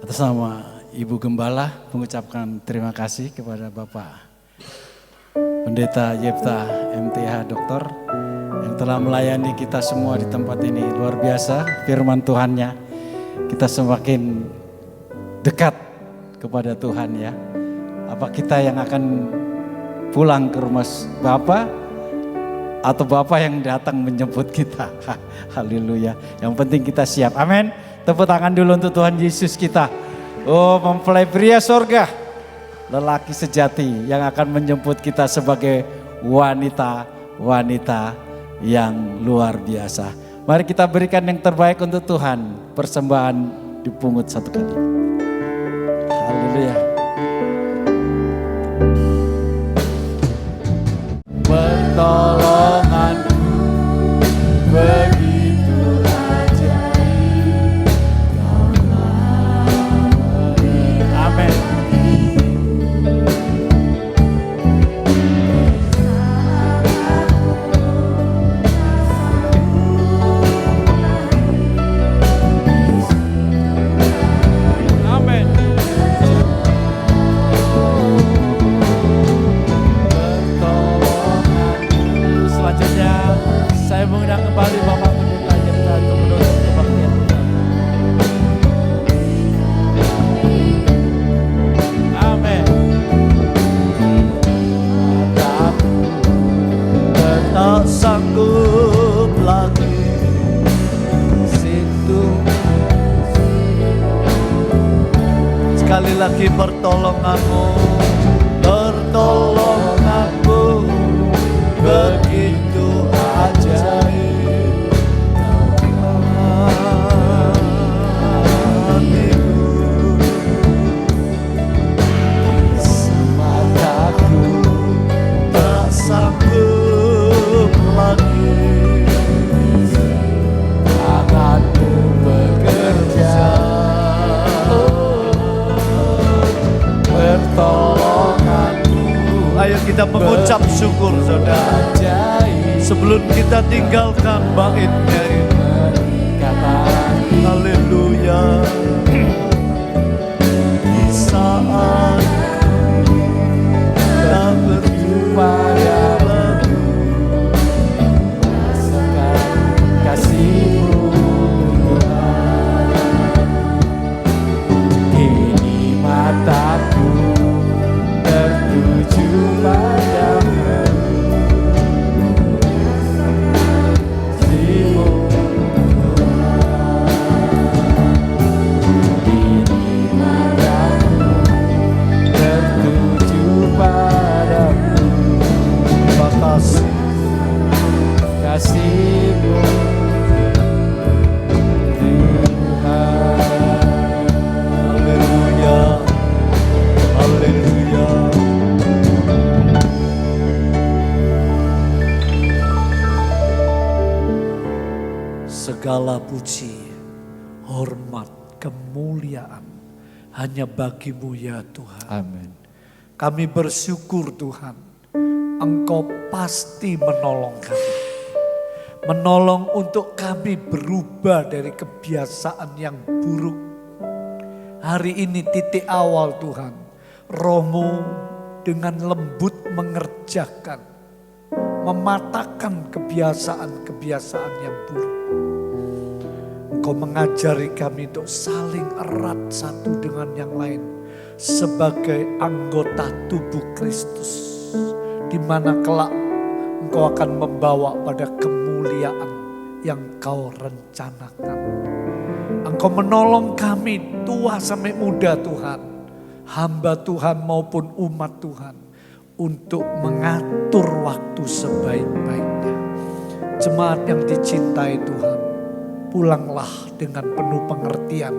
Atas nama Ibu Gembala mengucapkan terima kasih kepada Bapak Pendeta Yepta MTH Doktor yang telah melayani kita semua di tempat ini. Luar biasa firman Tuhannya. Kita semakin dekat kepada Tuhan ya. Apa kita yang akan pulang ke rumah Bapak atau Bapak yang datang menjemput kita? Haleluya. Yang penting kita siap. Amin. Tepuk tangan dulu untuk Tuhan Yesus kita. Oh, mempelai pria sorga, lelaki sejati yang akan menjemput kita sebagai wanita-wanita yang luar biasa. Mari kita berikan yang terbaik untuk Tuhan. Persembahan dipungut satu kali. Haleluya. Pertolonganku begitu ajaib. Amin. Amin. Selanjutnya saya mengundang kembali Bapak Pendeta Yepta untuk menutup kebaktian kita. Amin. Aku tak sanggup lagi situ. Sekali lagi pertolonganmu begitu ajaib. Kita mengucap syukur saudara. Sebelum kita tinggalkan baitnya ini. Haleluya. Di saat tak berjumpa lagi, kasih-Mu kini mataku tertuju padamu. Kasih-Mu kini mataku tertuju padamu. makasih. Kasih-Mu Tuhan. Haleluya. Haleluya. Segala puji, hormat, kemuliaan hanya bagi-Mu ya Tuhan. Amin. Kami bersyukur Tuhan, Engkau pasti menolong kami. Menolong untuk kami berubah dari kebiasaan yang buruk. Hari ini titik awal Tuhan, Roh-Mu dengan lembut mengerjakan, mematahkan kebiasaan-kebiasaan yang buruk. Engkau mengajari kami untuk saling erat satu dengan yang lain sebagai anggota tubuh Kristus, di mana kelak Engkau akan membawa pada kemuliaan yang Kau rencanakan. Engkau menolong kami tua sampai muda Tuhan, hamba Tuhan maupun umat Tuhan, untuk mengatur waktu sebaik-baiknya. Jemaat yang dicintai Tuhan, pulanglah dengan penuh pengertian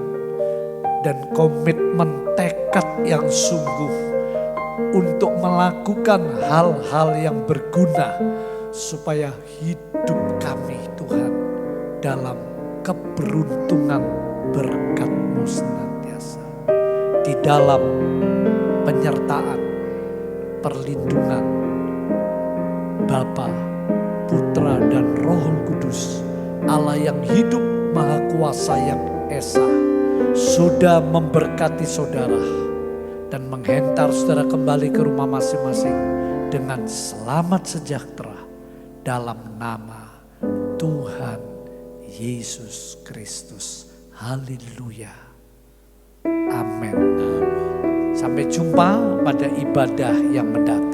dan komitmen tekad yang sungguh untuk melakukan hal-hal yang berguna supaya hidup kami Tuhan dalam keberuntungan berkat-Mu senantiasa. Di dalam penyertaan, perlindungan Bapa, Putra dan Roh Kudus, Allah yang hidup Maha Kuasa yang Esa, sudah memberkati saudara dan menghentar saudara kembali ke rumah masing-masing dengan selamat sejahtera dalam nama Tuhan Yesus Kristus. Haleluya. Amin. Sampai jumpa pada ibadah yang mendatang.